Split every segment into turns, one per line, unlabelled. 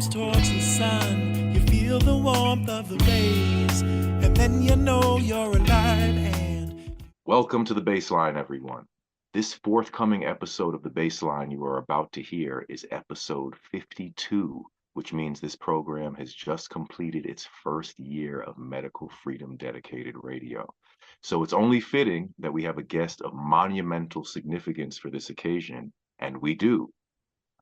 arms towards the sun. You feel the warmth of the rays, and then you know you're alive. And
welcome to the Bassline, everyone. This forthcoming episode of the Bassline you are about to hear is episode 52, which means this program has just completed its first year of medical freedom dedicated radio. So it's only fitting that we have a guest of monumental significance for this occasion, and we do.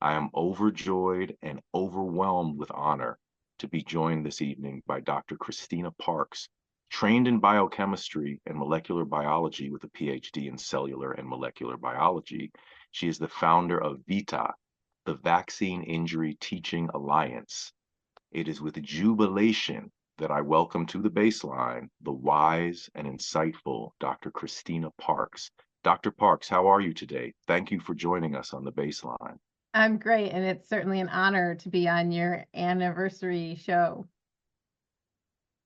I am overjoyed and overwhelmed with honor to be joined this evening by Dr. Christina Parks, trained in biochemistry and molecular biology with a PhD in cellular and molecular biology. She is the founder of VITA, the Vaccine Injury Teaching Alliance. It is with jubilation that I welcome to the Bassline the wise and insightful Dr. Christina Parks. Dr. Parks, how are you today? Thank you for joining us on the Bassline.
I'm great, and it's certainly an honor to be on your anniversary show.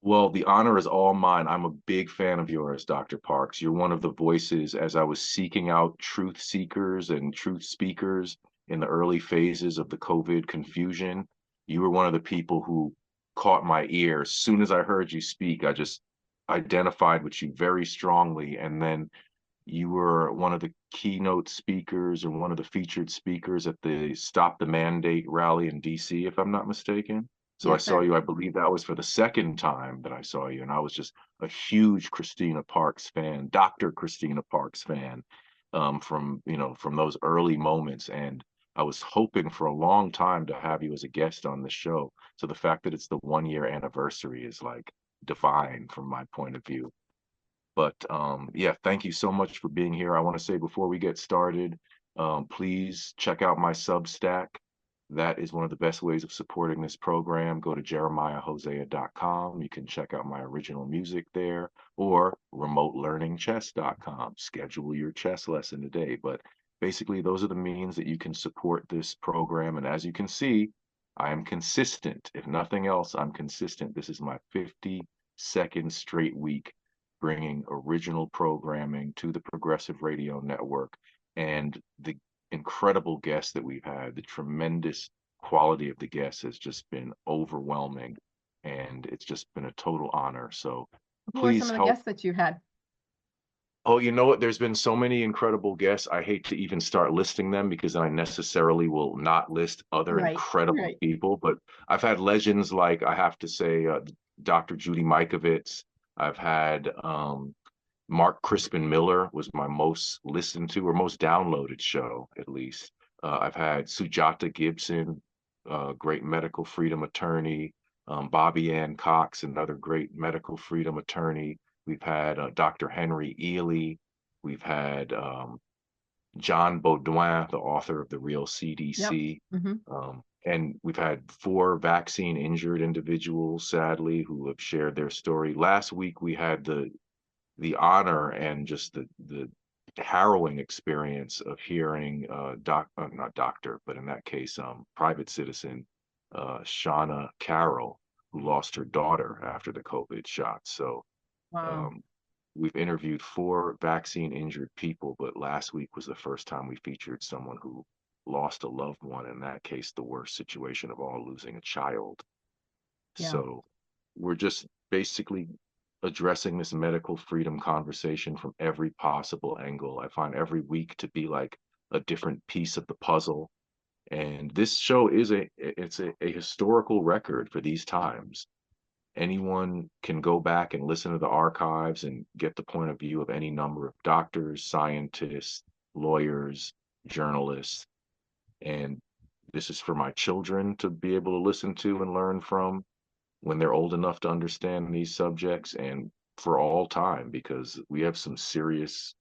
Well, the honor is all mine. I'm a big fan of yours, Dr. Parks. You're one of the voices as I was seeking out truth seekers and truth speakers in the early phases of the COVID confusion. You were one of the people who caught my ear. As soon as I heard you speak, I just identified with you very strongly. And then you were one of the keynote speakers and one of the featured speakers at the Stop the Mandate rally in DC, if I'm not mistaken. So I
Yes,
saw
sir.
you, I believe that was for the second time that I saw you, and I was just a huge Christina Parks fan, Dr. Christina Parks fan, from those early moments. And I was hoping for a long time to have you as a guest on the show. So the fact that it's the 1 year anniversary is like divine from my point of view. But yeah, thank you so much for being here. I want to say before we get started, please check out my Substack. That is one of the best ways of supporting this program. Go to jeremiahhosea.com. You can check out my original music there, or remotelearningchess.com. Schedule your chess lesson today. But basically, those are the means that you can support this program. And as you can see, I am consistent. If nothing else, I'm consistent. This is my 52nd straight week bringing original programming to the Progressive Radio Network, and the incredible guests that we've had, the tremendous quality of the guests has just been overwhelming, and it's just been a total honor. So
Who are some
please
of the
help.
guests that you had?
Oh, you know what? There's been so many incredible guests. I hate to even start listing them because I necessarily will not list other
Right,
incredible
right.
people. But I've had legends like, I have to say, Dr. Judy Mikovits. I've had Mark Crispin Miller was my most listened to or most downloaded show, at least. I've had Sujata Gibson, great medical freedom attorney, Bobby Ann Cox, another great medical freedom attorney. We've had Dr. Henry Ely. We've had John Baudouin, the author of The Real
Yep.
CDC.
hmm
And we've had 4 vaccine injured individuals, sadly, who have shared their story. Last week, we had the honor and just the harrowing experience of hearing not doctor, but in that case, private citizen Shauna Carroll, who lost her daughter after the COVID shot. So
Wow.
um, we've interviewed 4 vaccine injured people, but last week was the first time we featured someone who lost a loved one. In that case, the worst situation of all, losing a child.
Yeah.
So we're just basically addressing this medical freedom conversation from every possible angle. I find every week to be like a different piece of the puzzle. And this show is a historical record for these times. Anyone can go back and listen to the archives and get the point of view of any number of doctors, scientists, lawyers, journalists. And this is for my children to be able to listen to and learn from when they're old enough to understand these subjects, and for all time, because we have some serious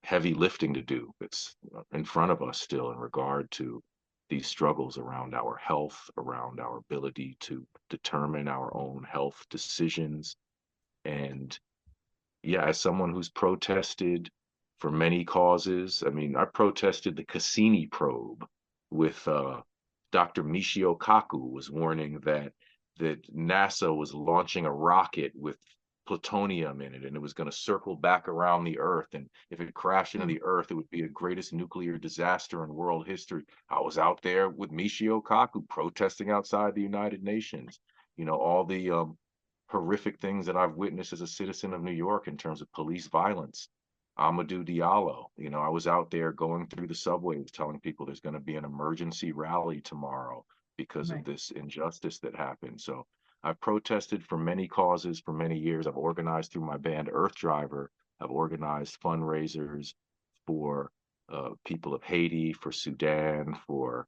heavy lifting to do that's in front of us still in regard to these struggles around our health, around our ability to determine our own health decisions. And yeah, as someone who's protested for many causes, I mean, I protested the Cassini probe with Dr. Michio Kaku was warning that NASA was launching a rocket with plutonium in it, and it was going to circle back around the Earth. And if it crashed into
Mm.
the Earth, it would be the greatest nuclear disaster in world history. I was out there with Michio Kaku protesting outside the United Nations. You know, all the horrific things that I've witnessed as a citizen of New York in terms of police violence. Amadou Diallo, you know, I was out there going through the subways telling people there's going to be an emergency rally tomorrow because of
Right.
this injustice that happened. So I've protested for many causes for many years. I've organized through my band Earth Driver. I've organized fundraisers for people of Haiti, for Sudan, for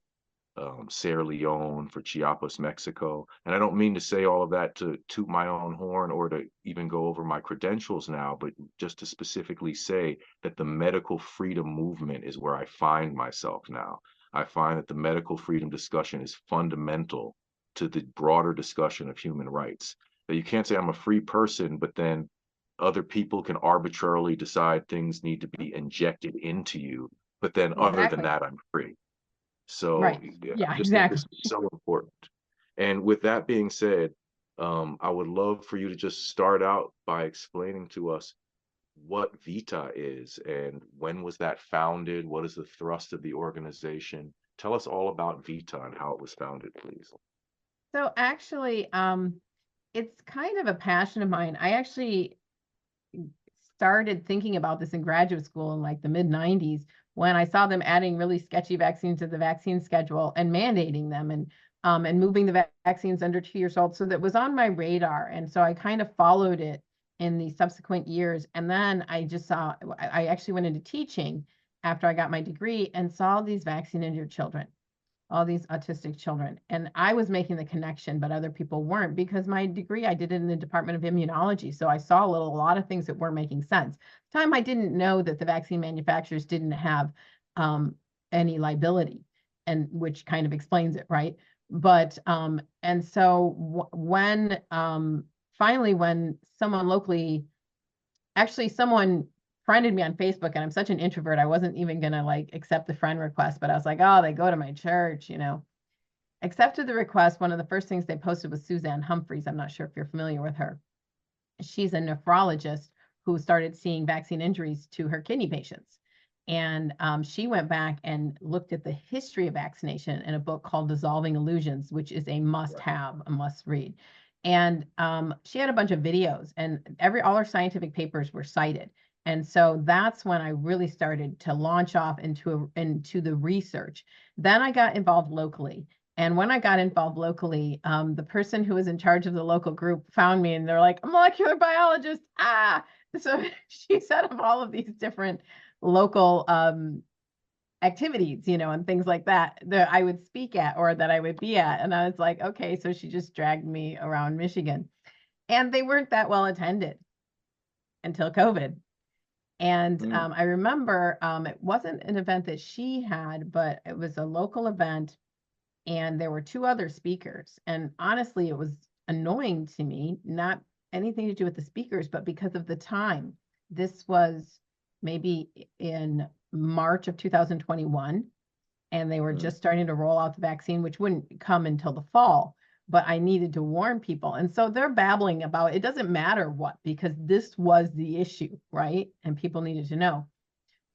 Sierra Leone, for Chiapas, Mexico. And I don't mean to say all of that to toot my own horn or to even go over my credentials now, but just to specifically say that the medical freedom movement is where I find myself now. I find that the medical freedom discussion is fundamental to the broader discussion of human rights. That you can't say I'm a free person, but then other people can arbitrarily decide things need to be injected into you. But then other than
Exactly.
that, I'm free. So
Right.
yeah, I
Yeah,
just think this
exactly.
is so important. And with that being said, I would love for you to just start out by explaining to us what VITA is and when was that founded? What is the thrust of the organization? Tell us all about VITA and how it was founded, please.
So actually, it's kind of a passion of mine. I actually started thinking about this in graduate school in like the mid 90s when I saw them adding really sketchy vaccines to the vaccine schedule and mandating them and moving the vaccines under 2 years old. So that was on my radar. And so I kind of followed it in the subsequent years. And then I just saw, I actually went into teaching after I got my degree and saw these vaccine injured children, all these autistic children. And I was making the connection, but other people weren't because my degree, I did it in the Department of Immunology. So I saw a lot of things that weren't making sense. At the time, I didn't know that the vaccine manufacturers didn't have any liability, and which kind of explains it, right? But and so when finally, when someone locally, actually someone friended me on Facebook, and I'm such an introvert, I wasn't even gonna like accept the friend request, but I was like, oh, they go to my church, you know. Accepted the request. One of the first things they posted was Suzanne Humphreys. I'm not sure if you're familiar with her. She's a nephrologist who started seeing vaccine injuries to her kidney patients. And she went back and looked at the history of vaccination in a book called Dissolving Illusions, which is a must have, a must read. And she had a bunch of videos, and all her scientific papers were cited. And so that's when I really started to launch off into the research. Then I got involved locally. And when I got involved locally, the person who was in charge of the local group found me and they're like, a molecular biologist. Ah, so she set up all of these different local activities, you know, and things like that I would speak at or that I would be at. And I was like, okay, so she just dragged me around Michigan. And they weren't that well attended until COVID. And
Mm,
I remember it wasn't an event that she had, but it was a local event and there were two other speakers. And honestly, it was annoying to me, not anything to do with the speakers, but because of the time. This was maybe in March of 2021, and they were
mm,
just starting to roll out the vaccine, which wouldn't come until the fall. But I needed to warn people. And so they're babbling about it doesn't matter what, because this was the issue, right? And people needed to know.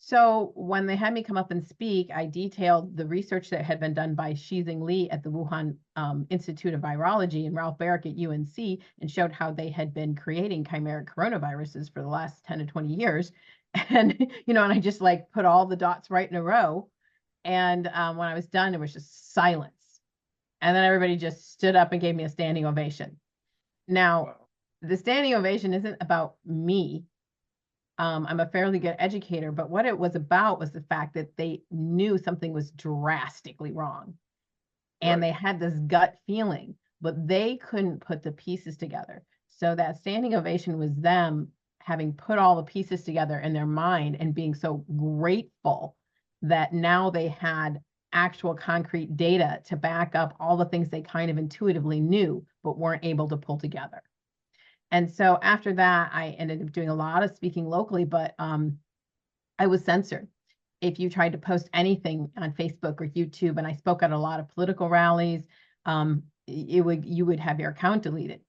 So when they had me come up and speak, I detailed the research that had been done by Shizing Li at the Wuhan Institute of Virology and Ralph Barrick at UNC, and showed how they had been creating chimeric coronaviruses for the last 10 to 20 years. And, you know, and I just like put all the dots right in a row. And when I was done, it was just silence. And then everybody just stood up and gave me a standing ovation. Now,
wow.
the standing ovation isn't about me. I'm a fairly good educator, but what it was about was the fact that they knew something was drastically wrong. And
Right.
they had this gut feeling, but they couldn't put the pieces together. So that standing ovation was them having put all the pieces together in their mind and being so grateful that now they had actual concrete data to back up all the things they kind of intuitively knew, but weren't able to pull together. And so after that, I ended up doing a lot of speaking locally, but I was censored. If you tried to post anything on Facebook or YouTube, and I spoke at a lot of political rallies, you would have your account deleted.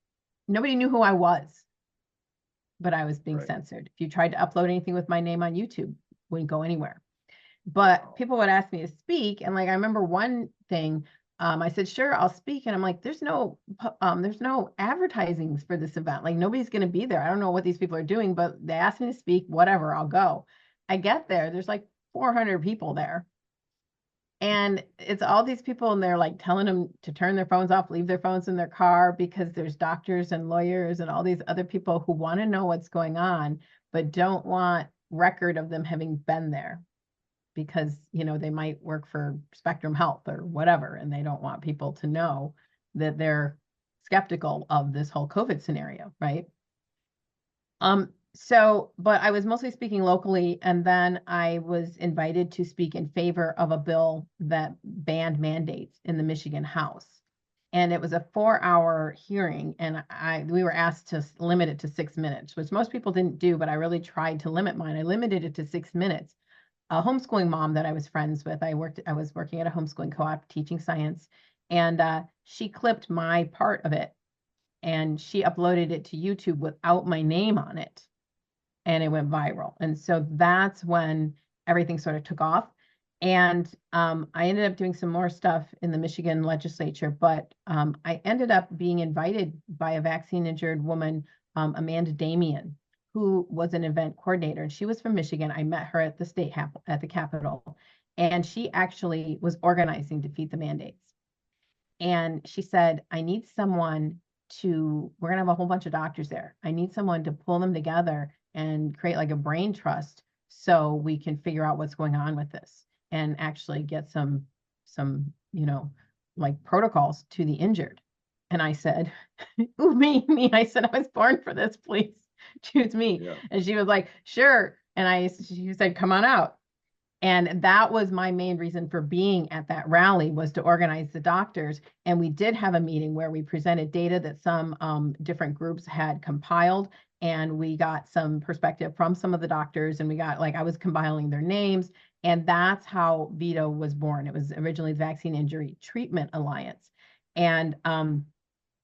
Nobody knew who I was. but I was being
Right.
censored. If you tried to upload anything with my name on YouTube, wouldn't go anywhere. But people would ask me to speak, and like I remember one thing, I said, sure, I'll speak. And I'm like, there's no advertisings for this event. Like nobody's going to be there. I don't know what these people are doing, but they asked me to speak, whatever, I'll go. I get there, there's like 400 people there. And it's all these people, and they're like telling them to turn their phones off, leave their phones in their car, because there's doctors and lawyers and all these other people who want to know what's going on, but don't want record of them having been there, because, you know, they might work for Spectrum Health or whatever, and they don't want people to know that they're skeptical of this whole COVID scenario, right? But I was mostly speaking locally, and then I was invited to speak in favor of a bill that banned mandates in the Michigan House. And it was a 4-hour hearing, and we were asked to limit it to 6 minutes, which most people didn't do, but I really tried to limit mine. I limited it to 6 minutes. A homeschooling mom that I was friends with, I was working at a homeschooling co-op teaching science, and she clipped my part of it, and she uploaded it to YouTube without my name on it, and it went viral. And so that's when everything sort of took off. And I ended up doing some more stuff in the Michigan legislature, but I ended up being invited by a vaccine injured woman, Amanda Damian, who was an event coordinator, and she was from Michigan. I met her at the Capitol, and she actually was organizing Defeat the Mandates. And she said, I need someone we're gonna have a whole bunch of doctors there. I need someone to pull them together and create like a brain trust so we can figure out what's going on with this and actually get some, you know, like protocols to the injured. And I said, ooh, me, I said, I was born for this, please choose me.
Yeah.
And she was like, sure. And she said, come on out. And that was my main reason for being at that rally, was to organize the doctors. And we did have a meeting where we presented data that some different groups had compiled, and we got some perspective from some of the doctors, and we got, like, I was compiling their names, and that's how VITA was born. It was originally the Vaccine Injury Treatment Alliance. And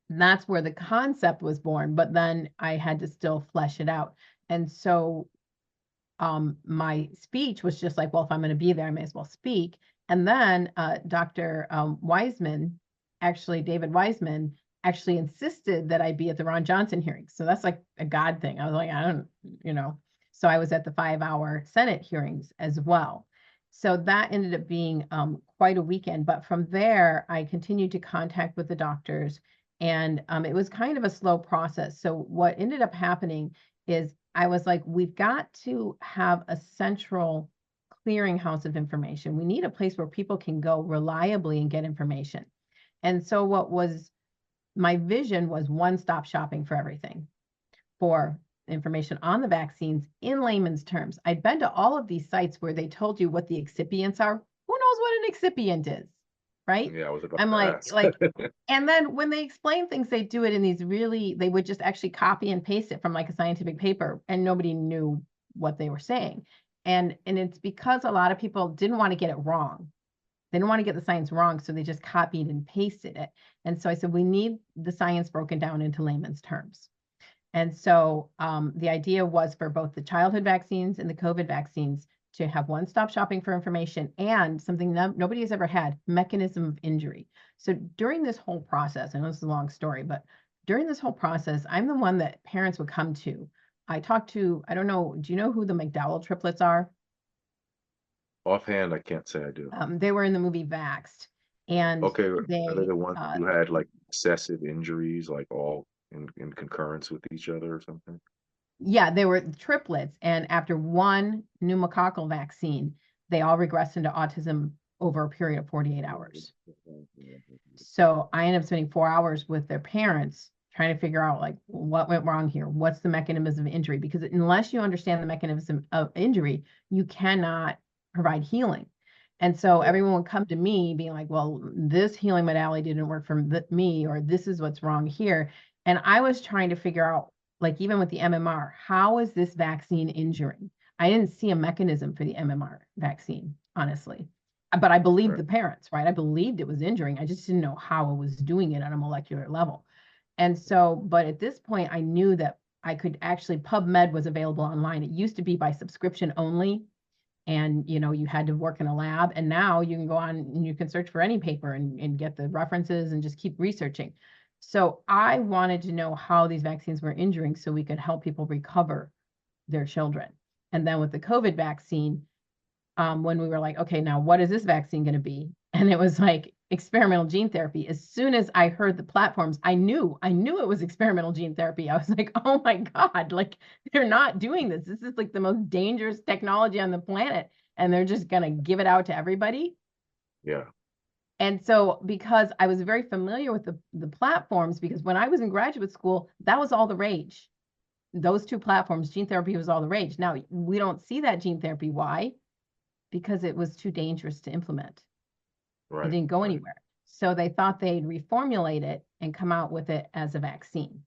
that's where the concept was born, but then I had to still flesh it out. And so my speech was just like, well, if I'm going to be there, I may as well speak. And then Dr. Wiseman, David Wiseman, actually insisted that I be at the Ron Johnson hearings. So that's like a God thing. I was like, I don't, you know. So I was at the 5-hour Senate hearings as well. So that ended up being quite a weekend. But from there, I continued to contact with the doctors, and it was kind of a slow process. So what ended up happening is I was like, we've got to have a central clearinghouse of information. We need a place where people can go reliably and get information. And so what was my vision was one-stop shopping for everything, for information on the vaccines in layman's terms. I'd been to all of these sites where they told you what the excipients are. Who knows what an excipient is, right?
Yeah, I was about
I'm
to
like,
ask.
and then when they explain things, they do it in these they would just actually copy and paste it from like a scientific paper, and nobody knew what they were saying. And it's because a lot of people didn't want to get it wrong. They didn't want to get the science wrong, so they just copied and pasted it. And so I said, we need the science broken down into layman's terms. And so the idea was for both the childhood vaccines and the COVID vaccines to have one-stop shopping for information, and something nobody has ever had, mechanism of injury. So during this whole process, I know this is a long story, but during this whole process, I'm the one that parents would come to. I talked to, I don't know, do you know who the McDowell triplets are?
Offhand, I can't say I do.
They were in the movie Vaxxed, and
Okay, are they
they,
the ones who had like excessive injuries, like all in concurrence with each other or something?
yeah, they were triplets, and after one pneumococcal vaccine, they all regressed into autism over a period of 48 hours. So I ended up spending 4 hours with their parents trying to figure out, like, what went wrong here? What's the mechanism of injury? Because unless you understand the mechanism of injury, you cannot provide healing. And so everyone would come to me being like, well, this healing modality didn't work for me, or this is what's wrong here. And I was trying to figure out, like, even with the MMR, how is this vaccine injuring? I didn't see a mechanism for the MMR vaccine, honestly. But I believed the parents, right? I believed it was injuring. I just didn't know how it was doing it on a molecular level. And so, but at this point, I knew that I could actually, PubMed was available online. It used to be by subscription only. And, you had to work in a lab. And now you can go on and you can search for any paper and get the references and just keep researching. So I wanted to know how these vaccines were injuring so we could help people recover their children. And then with the COVID vaccine, when we were like, okay, now what is this vaccine going to be? And it was like experimental gene therapy. As soon as I heard the platforms, I knew it was experimental gene therapy. I was like, oh my God, like they're not doing this. This is like the most dangerous technology on the planet. And they're just going to give it out to everybody.
Yeah.
And so because I was very familiar with the platforms, because when I was in graduate school, that was all the rage. Those two platforms, gene therapy was all the rage. Now we don't see that gene therapy. Why? Because it was too dangerous to implement.
Right.
It didn't go
right.
anywhere. So they thought they'd reformulate it and come out with it as a vaccine.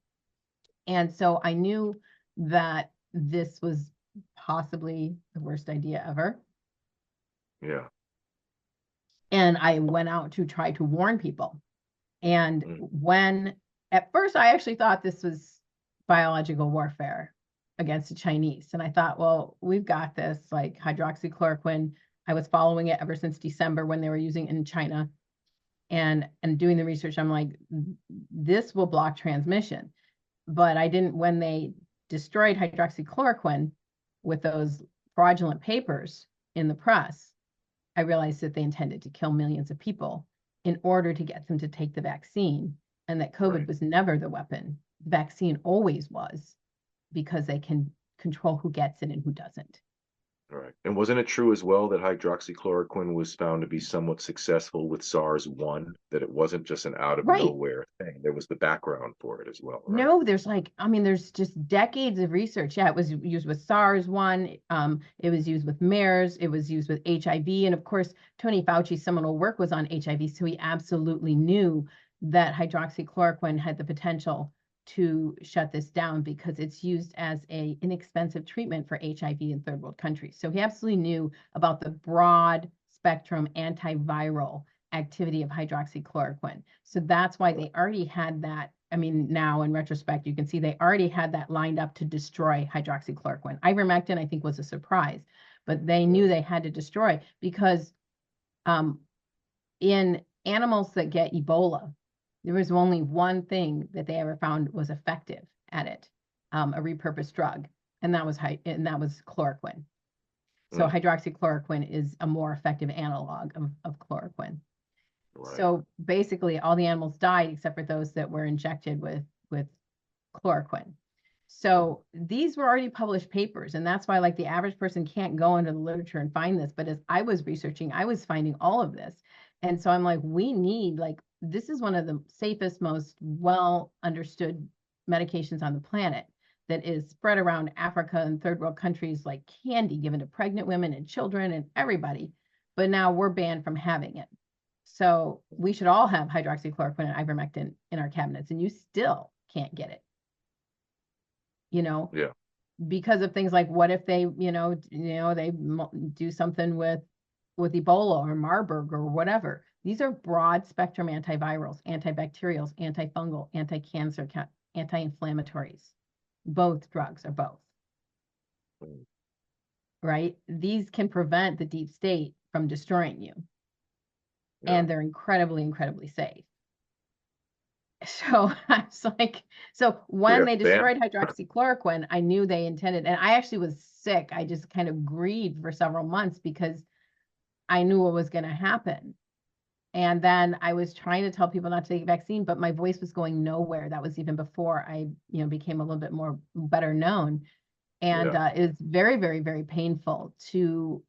And so I knew that this was possibly the worst idea ever.
Yeah.
And I went out to try to warn people. And
Mm.
when at first I actually thought this was biological warfare against the Chinese. And I thought, well, we've got this, like hydroxychloroquine. I was following it ever since December when they were using it in China and doing the research. I'm like, this will block transmission. But I didn't, when they destroyed hydroxychloroquine with those fraudulent papers in the press, I realized that they intended to kill millions of people in order to get them to take the vaccine, and that COVID
Right.
was never the weapon. The vaccine always was, because they can control who gets it and who doesn't.
Right. And wasn't it true as well that hydroxychloroquine was found to be somewhat successful with SARS-1, that it wasn't just an out of
Right.
nowhere thing? There was the background for it as well, right?
No, there's like, I mean, there's just decades of research. Yeah, it was used with SARS-1. It was used with MERS. It was used with HIV. And of course, Tony Fauci's seminal work was on HIV. So he absolutely knew that hydroxychloroquine had the potential to shut this down because it's used as an inexpensive treatment for HIV in third world countries. So he absolutely knew about the broad spectrum antiviral activity of hydroxychloroquine. So that's why they already had that. I mean, now in retrospect, you can see they already had that lined up to destroy hydroxychloroquine. Ivermectin, I think, was a surprise, but they knew they had to destroy because in animals that get Ebola, there was only one thing that they ever found was effective at it, a repurposed drug, and that was chloroquine. So hydroxychloroquine is a more effective analog of chloroquine.
Right.
So basically all the animals died except for those that were injected with chloroquine. So these were already published papers, and that's why like the average person can't go into the literature and find this. But as I was researching, I was finding all of this. And so I'm like, we need, like, this is one of the safest, most well understood medications on the planet that is spread around Africa and third world countries like candy, given to pregnant women and children and everybody. But now we're banned from having it. So we should all have hydroxychloroquine and ivermectin in our cabinets, and you still can't get it.
Yeah.
Because of things like, what if they, they do something with Ebola or Marburg or whatever. These are broad spectrum antivirals, antibacterials, antifungal, anti-cancer, anti-inflammatories. Both drugs are both.
Mm.
Right? These can prevent the deep state from destroying you.
Yeah.
And they're incredibly, incredibly safe. So I was like, so when they destroyed hydroxychloroquine, I knew they intended, and I actually was sick. I just kind of grieved for several months because I knew what was going to happen. And then I was trying to tell people not to take a vaccine, but my voice was going nowhere. That was even before I, became a little bit more better known. And it was very, very, very painful to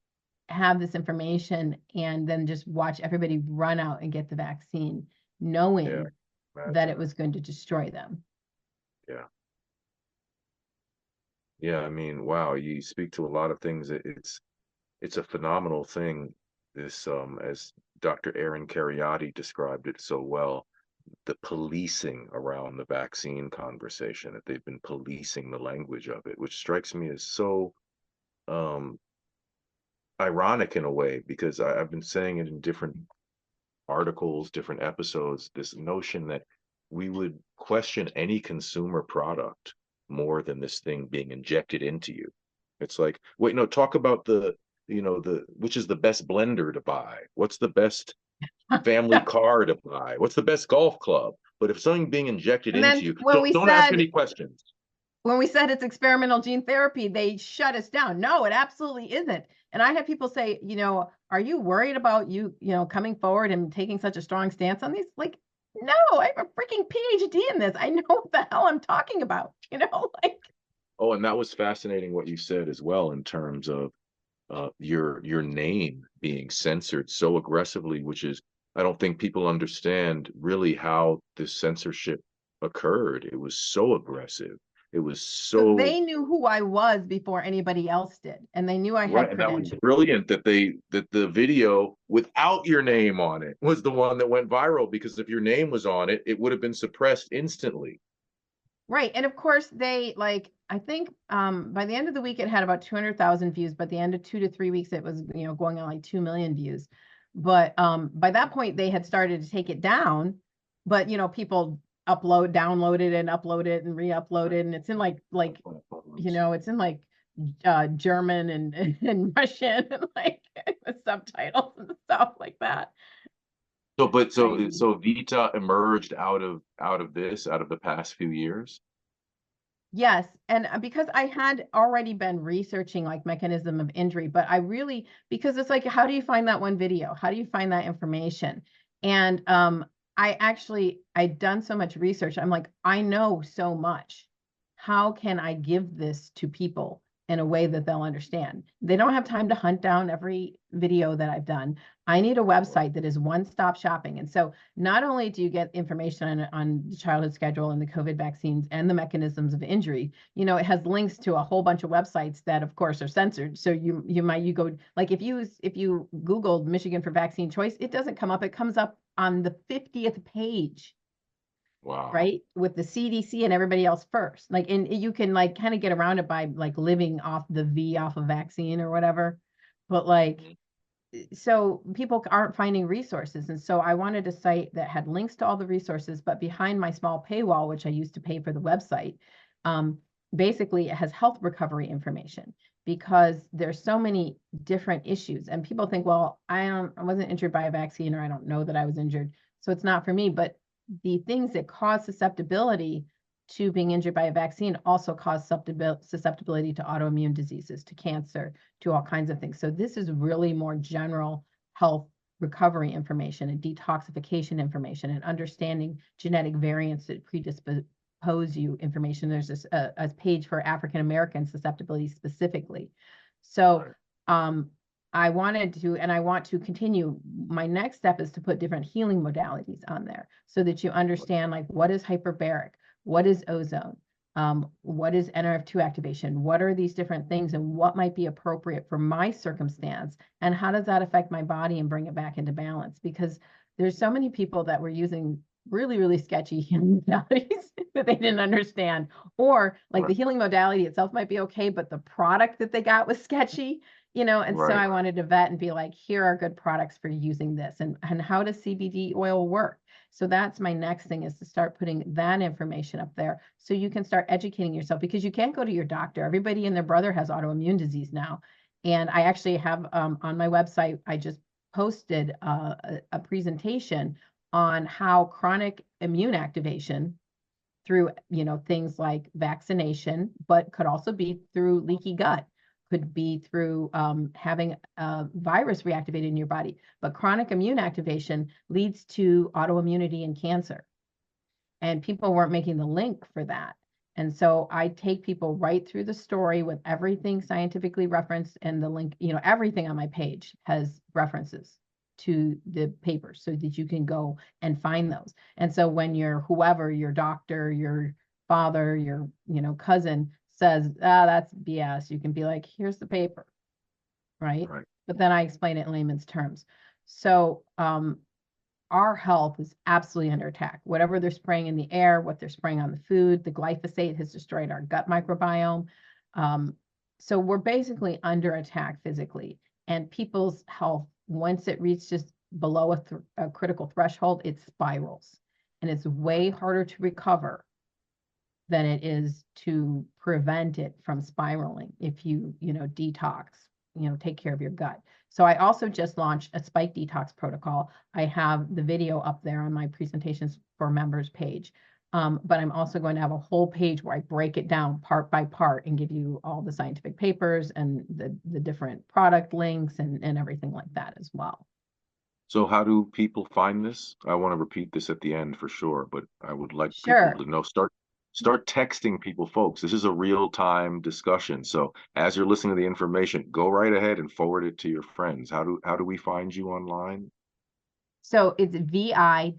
have this information and then just watch everybody run out and get the vaccine, knowing that it was going to destroy them.
Yeah. Yeah. I mean, wow, you speak to a lot of things. It's a phenomenal thing. This, as Dr. Erin Cariotti described it so well, the policing around the vaccine conversation, that they've been policing the language of it, which strikes me as so ironic in a way, because I've been saying it in different articles, different episodes, this notion that we would question any consumer product more than this thing being injected into you. It's like, wait, no, talk about the, which is the best blender to buy? What's the best family car to buy? What's the best golf club? But if something being injected
And
into
then
you, don't ask any questions.
when we said it's experimental gene therapy, they shut us down. No, it absolutely isn't. And I had people say, are you worried about coming forward and taking such a strong stance on these? Like, no, I have a freaking PhD in this. I know what the hell I'm talking about, like.
Oh, and that was fascinating what you said as well in terms of your name being censored so aggressively, which is, I don't think people understand really how this censorship occurred. It was so aggressive. It was
So
so
they knew who I was before anybody else did, and they knew I
right,
had
and that was
credentials.
brilliant that the video without your name on it was the one that went viral, because if your name was on it, it would have been suppressed instantly.
Right. And of course they I think by the end of the week it had about 200,000 views, but the end of 2 to 3 weeks it was, going on like 2 million views. But by that point they had started to take it down, but people download it and upload it and re-upload it, and it's in it's in German and Russian and like with subtitles and stuff like that.
So, but so
Crazy.
so VITA emerged out of the past few years.
Yes, and because I had already been researching like mechanism of injury, but because it's like, how do you find that one video? How do you find that information? And I'd done so much research. I'm like, I know so much. How can I give this to people in a way that they'll understand? They don't have time to hunt down every video that I've done. I need a website that is one-stop shopping. And so not only do you get information on the childhood schedule and the COVID vaccines and the mechanisms of injury, it has links to a whole bunch of websites that of course are censored. So you go, like if you Googled Michigan for vaccine choice, it doesn't come up. It comes up on the 50th page,
Wow.
right? With the CDC and everybody else first. Like, and you can like kind of get around it by like living off the V off of vaccine or whatever. But like, so people aren't finding resources. And so I wanted a site that had links to all the resources, but behind my small paywall, which I used to pay for the website, basically it has health recovery information, because there's so many different issues. And people think, well, I wasn't injured by a vaccine, or I don't know that I was injured, so it's not for me. But the things that cause susceptibility to being injured by a vaccine also cause susceptibility to autoimmune diseases, to cancer, to all kinds of things. So this is really more general health recovery information and detoxification information and understanding genetic variants that predispose you information. There's a page for African American susceptibility specifically. So I want to continue. My next step is to put different healing modalities on there so that you understand, like, what is hyperbaric, what is ozone, what is NRF2 activation, what are these different things, and what might be appropriate for my circumstance, and how does that affect my body and bring it back into balance? Because there's so many people that were using really, really sketchy healing modalities that they didn't understand, or like the healing modality itself might be okay, but the product that they got was sketchy. And so I wanted to vet and be like, here are good products for using this, and how does CBD oil work? So that's my next thing, is to start putting that information up there so you can start educating yourself, because you can't go to your doctor. Everybody and their brother has autoimmune disease now. And I actually have on my website, I just posted a presentation on how chronic immune activation through, things like vaccination, but could also be through leaky gut, could be through having a virus reactivated in your body. But chronic immune activation leads to autoimmunity and cancer. And people weren't making the link for that. And so I take people right through the story with everything scientifically referenced, and the link, everything on my page has references to the papers so that you can go and find those. And so when whoever, your doctor, your father, your, cousin says, that's BS, you can be like, here's the paper, right? But then I explain it in layman's terms. So our health is absolutely under attack. Whatever they're spraying in the air, what they're spraying on the food, the glyphosate has destroyed our gut microbiome. So we're basically under attack physically. And people's health, once it reaches below a critical threshold, it spirals. And it's way harder to recover than it is to prevent it from spiraling if you, detox, take care of your gut. So I also just launched a spike detox protocol. I have the video up there on my presentations for members page. But I'm also going to have a whole page where I break it down part by part and give you all the scientific papers and the different product links and everything like that as well.
So how do people find this? I want to repeat this at the end for sure, but I would like people
Sure.
to know, start texting people, folks. This is a real-time discussion. So as you're listening to the information, go right ahead and forward it to your friends. How do we find you online?
So it's vi-ta.org,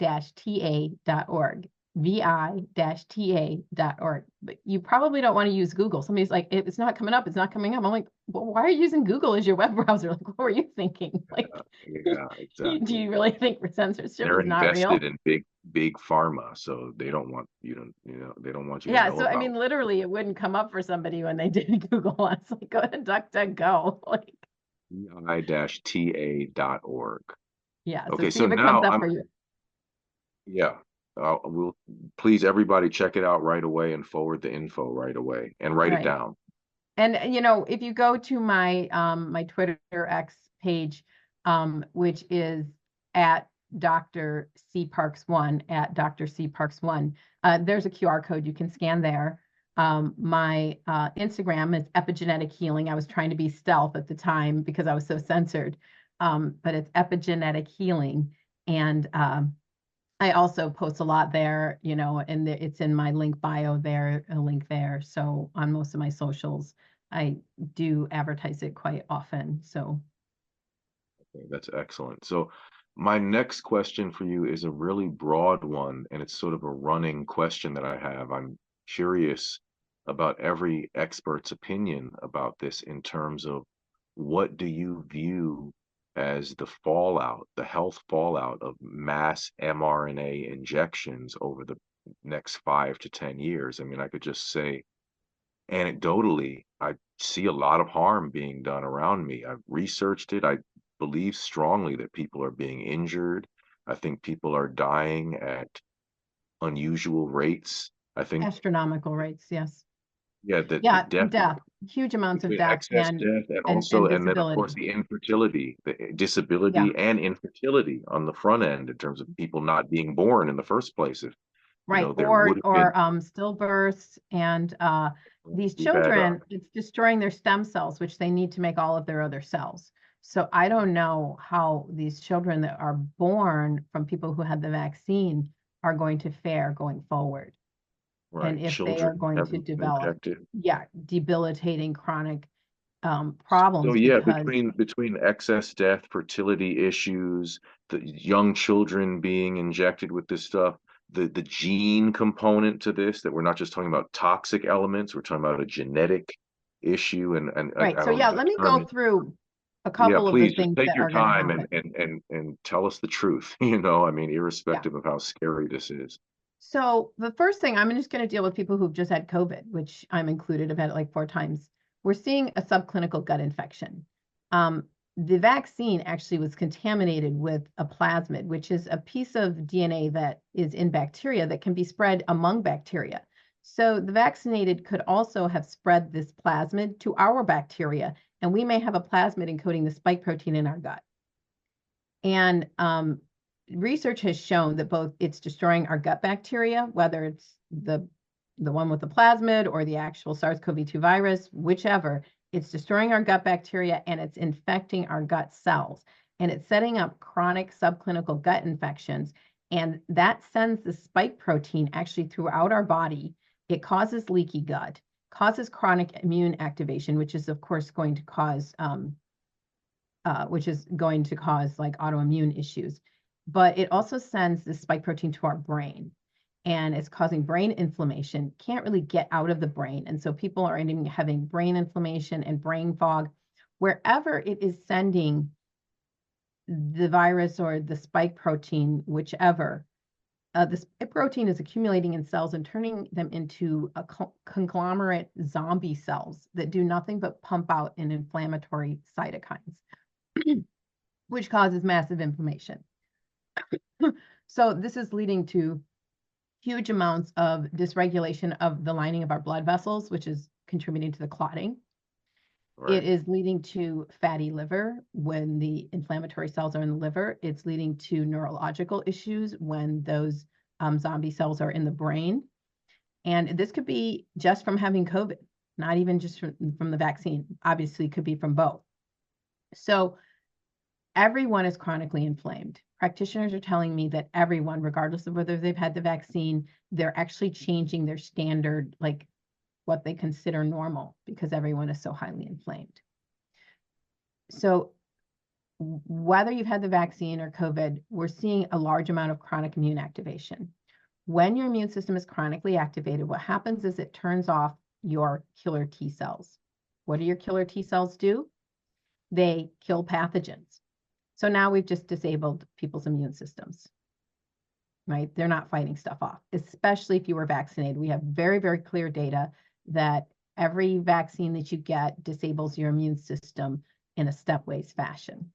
vi-ta.org. But you probably don't want to use Google. Somebody's like, it's not coming up, it's not coming up. I'm like, well, why are you using Google as your web browser? Like, what were you thinking? Like,
Yeah,
do
exactly.
you really think censorship
They're
is not
invested
real?
in big pharma, so they don't want you to, they don't want you to
Yeah,
know
so I
about
mean, literally, it wouldn't come up for somebody when they did Google. I was like, go to DuckDuckGo. Like,
i-ta.org.
yeah, so
Okay,
see
so
if it comes
now
up for you.
yeah, we'll please everybody check it out right away and forward the info right away and write it
Right.
down.
And if you go to my my Twitter X page, which is at Dr. C Parks 1, at Dr. C Parks 1, there's a QR code you can scan there. My Instagram is epigenetic healing. I was trying to be stealth at the time because I was so censored. But it's epigenetic healing. And I also post a lot there, and it's in my link bio there, a link there. So on most of my socials, I do advertise it quite often. So
Okay, that's excellent. So my next question for you is a really broad one, and it's sort of a running question that I have. I'm curious about every expert's opinion about this in terms of what do you view as the fallout, the health fallout of mass mRNA injections over the next 5 to 10 years? I mean, I could just say anecdotally, I see a lot of harm being done around me. I've researched it. I believe strongly that people are being injured. I think people are dying at unusual rates. I think,
astronomical rates, yes.
yeah, the
Yeah,
death
death, huge amounts of
between
death
excess death and
and
also, and then of course
disability.
the infertility, the
Yeah,
disability and infertility on the front end in terms of people not being born in the first place. If,
right.
there would have been,
Or stillbirths and these
we've had,
children, it's destroying their stem cells, which they need to make all of their other cells. So I don't know how these children that are born from people who had the vaccine are going to fare going forward. And
right,
if they are
children
going to
heavily
develop,
impacted.
debilitating chronic
So
problems
yeah,
because,
between excess death, fertility issues, the young children being injected with this stuff, the gene component to this, that we're not just talking about toxic elements, we're talking about a genetic issue, and
right.
I
So
don't know,
yeah,
the
let me
term
go
is,
through a
yeah,
couple of the
please just
things
take
that
your
are going to
time
happen.
and tell us the truth, I mean,
Yeah.
irrespective of how scary this is.
So the first thing, I'm just going to deal with people who've just had COVID, which I'm included. I've had it like 4 times. We're seeing a subclinical gut infection. The vaccine actually was contaminated with a plasmid, which is a piece of DNA that is in bacteria that can be spread among bacteria. So the vaccinated could also have spread this plasmid to our bacteria, and we may have a plasmid encoding the spike protein in our gut. And research has shown that both it's destroying our gut bacteria, whether it's the one with the plasmid or the actual SARS-CoV-2 virus, whichever, it's destroying our gut bacteria and it's infecting our gut cells. And it's setting up chronic subclinical gut infections. And that sends the spike protein actually throughout our body. It causes leaky gut, causes chronic immune activation, which is, of course, going to cause like autoimmune issues. But it also sends the spike protein to our brain, and it's causing brain inflammation, can't really get out of the brain. And so people are ending having brain inflammation and brain fog. Wherever it is sending the virus or the spike protein, whichever, the spike protein is accumulating in cells and turning them into a conglomerate zombie cells that do nothing but pump out an inflammatory cytokines, which causes massive inflammation. So this is leading to huge amounts of dysregulation of the lining of our blood vessels, which is contributing to the clotting.
Right.
It is leading to fatty liver when the inflammatory cells are in the liver. It's leading to neurological issues when those zombie cells are in the brain. And this could be just from having COVID, not even just from the vaccine. Obviously, it could be from both. So everyone is chronically inflamed. Practitioners are telling me that everyone, regardless of whether they've had the vaccine, they're actually changing their standard, like what they consider normal, because everyone is so highly inflamed. So whether you've had the vaccine or COVID, we're seeing a large amount of chronic immune activation. When your immune system is chronically activated, what happens is it turns off your killer T cells. What do your killer T cells do? They kill pathogens. So now we've just disabled people's immune systems, right? They're not fighting stuff off, especially if you were vaccinated. We have very, very clear data that every vaccine that you get disables your immune system in a stepwise fashion.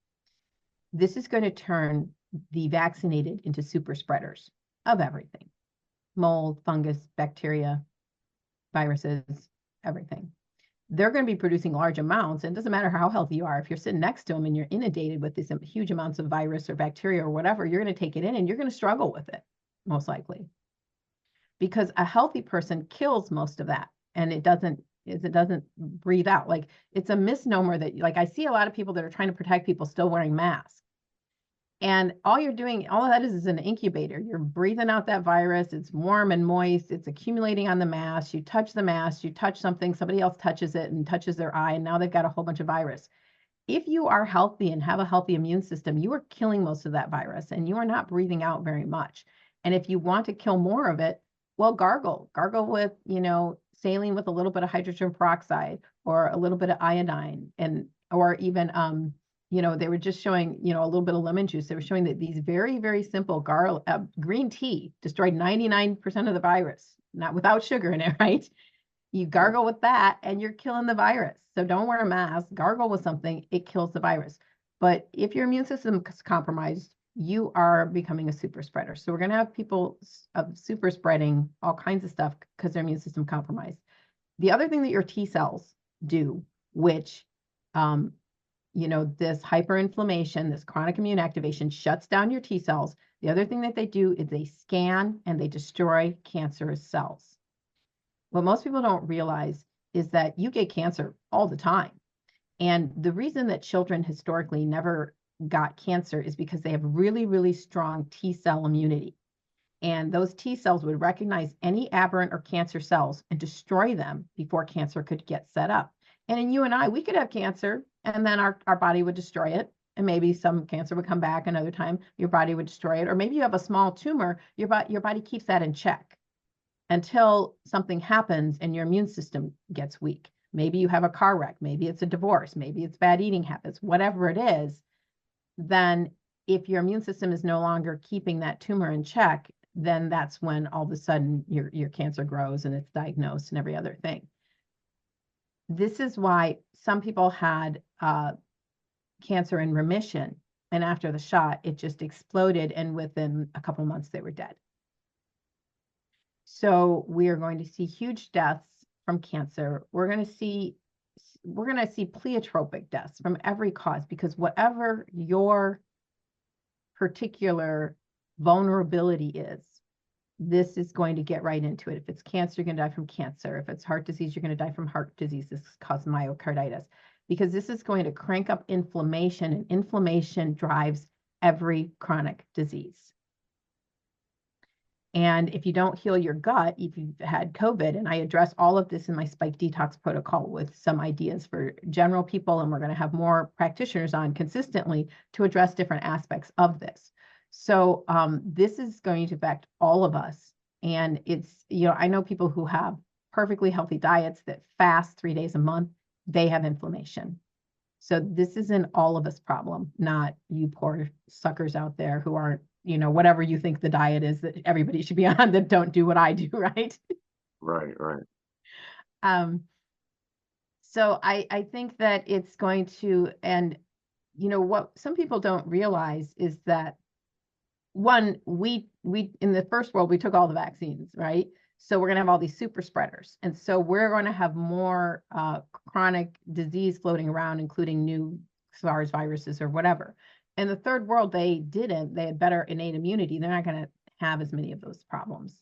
This is going to turn the vaccinated into super spreaders of everything: mold, fungus, bacteria, viruses, everything. They're going to be producing large amounts, and it doesn't matter how healthy you are. If you're sitting next to them and you're inundated with these huge amounts of virus or bacteria or whatever, you're going to take it in and you're going to struggle with it, most likely, because a healthy person kills most of that, and it doesn't breathe out. Like, it's a misnomer that, like, I see a lot of people that are trying to protect people still wearing masks. And all you're doing, all of that is an incubator. You're breathing out that virus. It's warm and moist. It's accumulating on the mask. You touch the mask, you touch something, somebody else touches it and touches their eye, and now they've got a whole bunch of virus. If you are healthy and have a healthy immune system, you are killing most of that virus and you are not breathing out very much. And if you want to kill more of it, well, gargle with, saline with a little bit of hydrogen peroxide or a little bit of iodine, or even, they were just showing, a little bit of lemon juice. They were showing that these very, very simple green tea destroyed 99% of the virus, not without sugar in it, right? You gargle with that and you're killing the virus. So don't wear a mask, gargle with something, it kills the virus. But if your immune system is compromised, you are becoming a super spreader. So we're going to have people super spreading all kinds of stuff because their immune system compromised. The other thing that your T cells do, which, this hyperinflammation, this chronic immune activation shuts down your T cells. The other thing that they do is they scan and they destroy cancerous cells. What most people don't realize is that you get cancer all the time. And the reason that children historically never got cancer is because they have really, really strong T cell immunity. And those T cells would recognize any aberrant or cancer cells and destroy them before cancer could get set up. And in you and I, we could have cancer and then our body would destroy it. And maybe some cancer would come back another time, your body would destroy it. Or maybe you have a small tumor, your body keeps that in check until something happens and your immune system gets weak. Maybe you have a car wreck, maybe it's a divorce, maybe it's bad eating habits, whatever it is. Then if your immune system is no longer keeping that tumor in check, then that's when all of a sudden your cancer grows and it's diagnosed and every other thing. This is why some people had cancer in remission, and after the shot, it just exploded, and within a couple months, they were dead. So we are going to see huge deaths from cancer. We're going to see pleiotropic deaths from every cause, because whatever your particular vulnerability is, this is going to get right into it. If it's cancer, you're going to die from cancer. If it's heart disease, you're going to die from heart disease. This causes myocarditis, because this is going to crank up inflammation, and inflammation drives every chronic disease. And if you don't heal your gut, if you've had COVID, and I address all of this in my Spike Detox protocol with some ideas for general people, and we're going to have more practitioners on consistently to address different aspects of this. So this is going to affect all of us. And it's, I know people who have perfectly healthy diets that fast 3 days a month, they have inflammation. So this is an all of us problem, not you poor suckers out there who aren't, whatever you think the diet is that everybody should be on, that don't do what I do, right?
Right.
So I think that it's going to, and what some people don't realize is that, one, we in the first world, we took all the vaccines, right? So we're going to have all these super spreaders. And so we're going to have more chronic disease floating around, including new SARS viruses or whatever. In the third world, they didn't. They had better innate immunity. They're not going to have as many of those problems.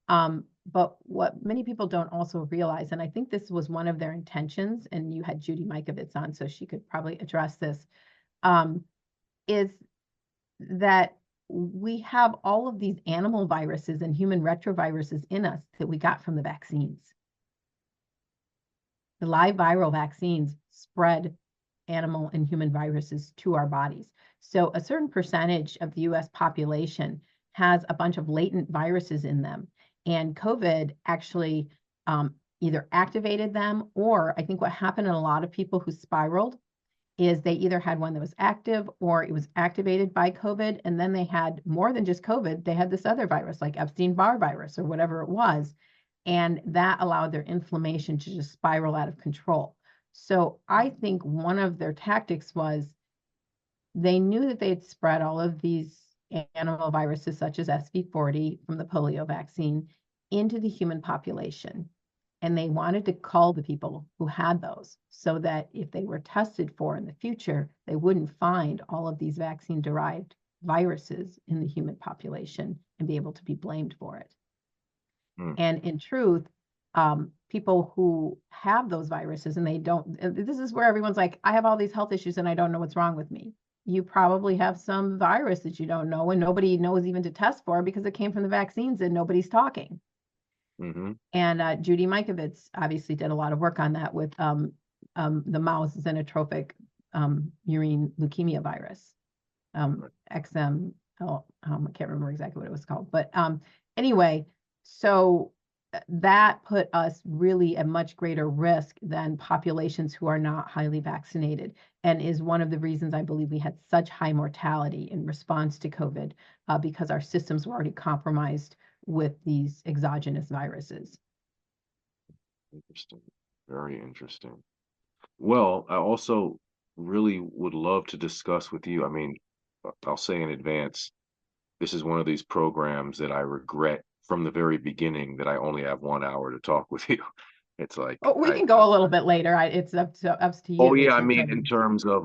But what many people don't also realize, and I think this was one of their intentions, and you had Judy Mikovits on, so she could probably address this, is that we have all of these animal viruses and human retroviruses in us that we got from the vaccines. The live viral vaccines spread animal and human viruses to our bodies. So a certain percentage of the US population has a bunch of latent viruses in them. And COVID actually either activated them, or I think what happened in a lot of people who spiraled is they either had one that was active or it was activated by COVID. And then they had more than just COVID. They had this other virus like Epstein-Barr virus or whatever it was. And that allowed their inflammation to just spiral out of control. So I think one of their tactics was they knew that they'd spread all of these animal viruses such as SV40 from the polio vaccine into the human population. And they wanted to cull the people who had those so that if they were tested for in the future, they wouldn't find all of these vaccine-derived viruses in the human population and be able to be blamed for it. And in truth, people who have those viruses and they don't, this is where everyone's like, I have all these health issues and I don't know what's wrong with me. You probably have some virus that you don't know and nobody knows even to test for because it came from the vaccines and nobody's talking. And Judy Mikovits obviously did a lot of work on that with the mouse xenotrophic murine leukemia virus, XM, I can't remember exactly what it was called. But anyway, so that put us really at much greater risk than populations who are not highly vaccinated, and is one of the reasons I believe we had such high mortality in response to COVID, because our systems were already compromised with these exogenous viruses.
Interesting. Very interesting. Well, I also really would love to discuss with you. I mean, I'll say in advance, this is one of these programs that I regret from the very beginning that I only have 1 hour to talk with you. It's like,
oh, we can go a little bit later. It's up to you.
Oh yeah, I mean, in terms of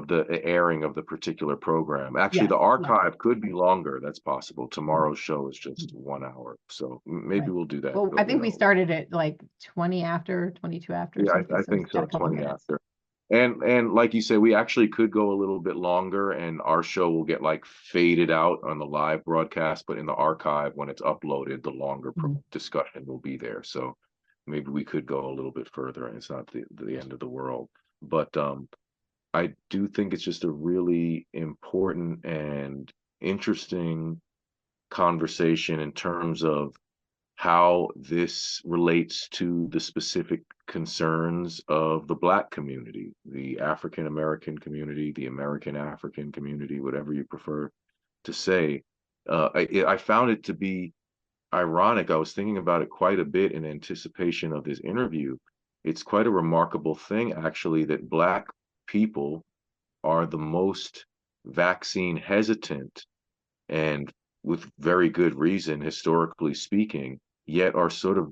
the airing of the particular program. Actually, the archive could be longer. That's possible. Tomorrow's show is just 1 hour. So maybe we'll do that.
Well, I think we started at like 22 after.
Yeah, I think so, 20 after. And like you said, we actually could go a little bit longer and our show will get like faded out on the live broadcast, but in the archive, when it's uploaded, the longer discussion will be there. So maybe we could go a little bit further and it's not the end of the world. But I do think it's just a really important and interesting conversation in terms of how this relates to the specific concerns of the Black community, the African American community, the American African community, whatever you prefer to say. I found it to be ironic. I was thinking about it quite a bit in anticipation of this interview. It's quite a remarkable thing, actually, that Black people are the most vaccine hesitant, and with very good reason, historically speaking, yet are sort of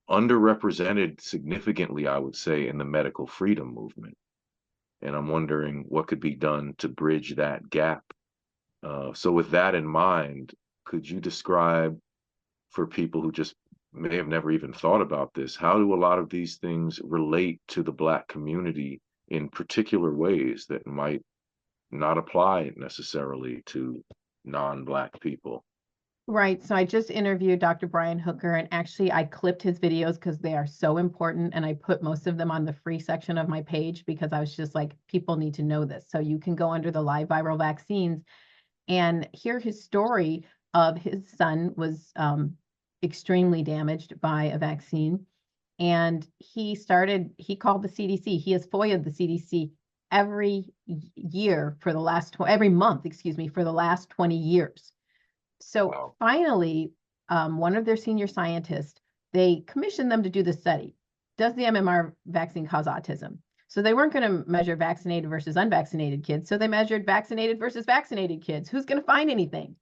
underrepresented significantly, I would say, in the medical freedom movement. And I'm wondering what could be done to bridge that gap. So with that in mind, could you describe for people who just may have never even thought about this, how do a lot of these things relate to the Black community in particular ways that might not apply necessarily to non-Black people?
Right. So I just interviewed Dr. Brian Hooker, and actually I clipped his videos because they are so important. And I put most of them on the free section of my page because I was just like, people need to know this. So you can go under the live viral vaccines and hear his story of his son was extremely damaged by a vaccine. And he called the CDC. He has FOIA'd the CDC every month, for the last 20 years. So finally, one of their senior scientists, they commissioned them to do the study. Does the MMR vaccine cause autism? So they weren't going to measure vaccinated versus unvaccinated kids. So they measured vaccinated versus vaccinated kids. Who's going to find anything?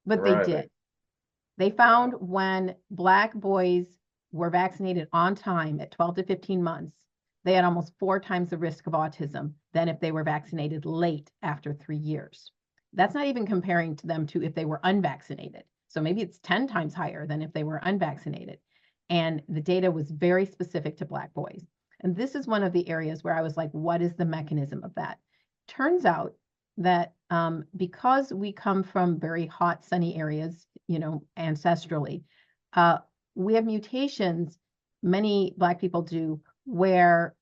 But they did. They found when Black boys were vaccinated on time at 12 to 15 months, they had almost 4 times the risk of autism than if they were vaccinated late after 3 years. That's not even comparing to them to if they were unvaccinated. So maybe it's 10 times higher than if they were unvaccinated. And the data was very specific to Black boys. And this is one of the areas where I was like, what is the mechanism of that? Turns out that because we come from very hot, sunny areas, ancestrally, we have mutations, many Black people do, where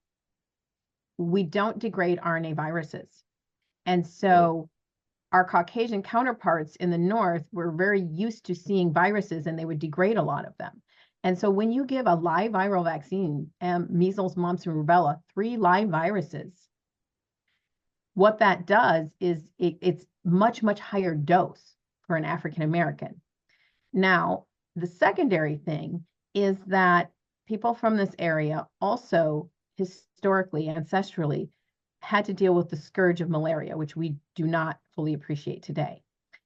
we don't degrade RNA viruses. And so our Caucasian counterparts in the North were very used to seeing viruses, and they would degrade a lot of them. And so when you give a live viral vaccine, measles, mumps, and rubella, 3 live viruses, what that does is it's much, much higher dose for an African American. Now, the secondary thing is that people from this area also historically, ancestrally, had to deal with the scourge of malaria, which we do not fully appreciate today.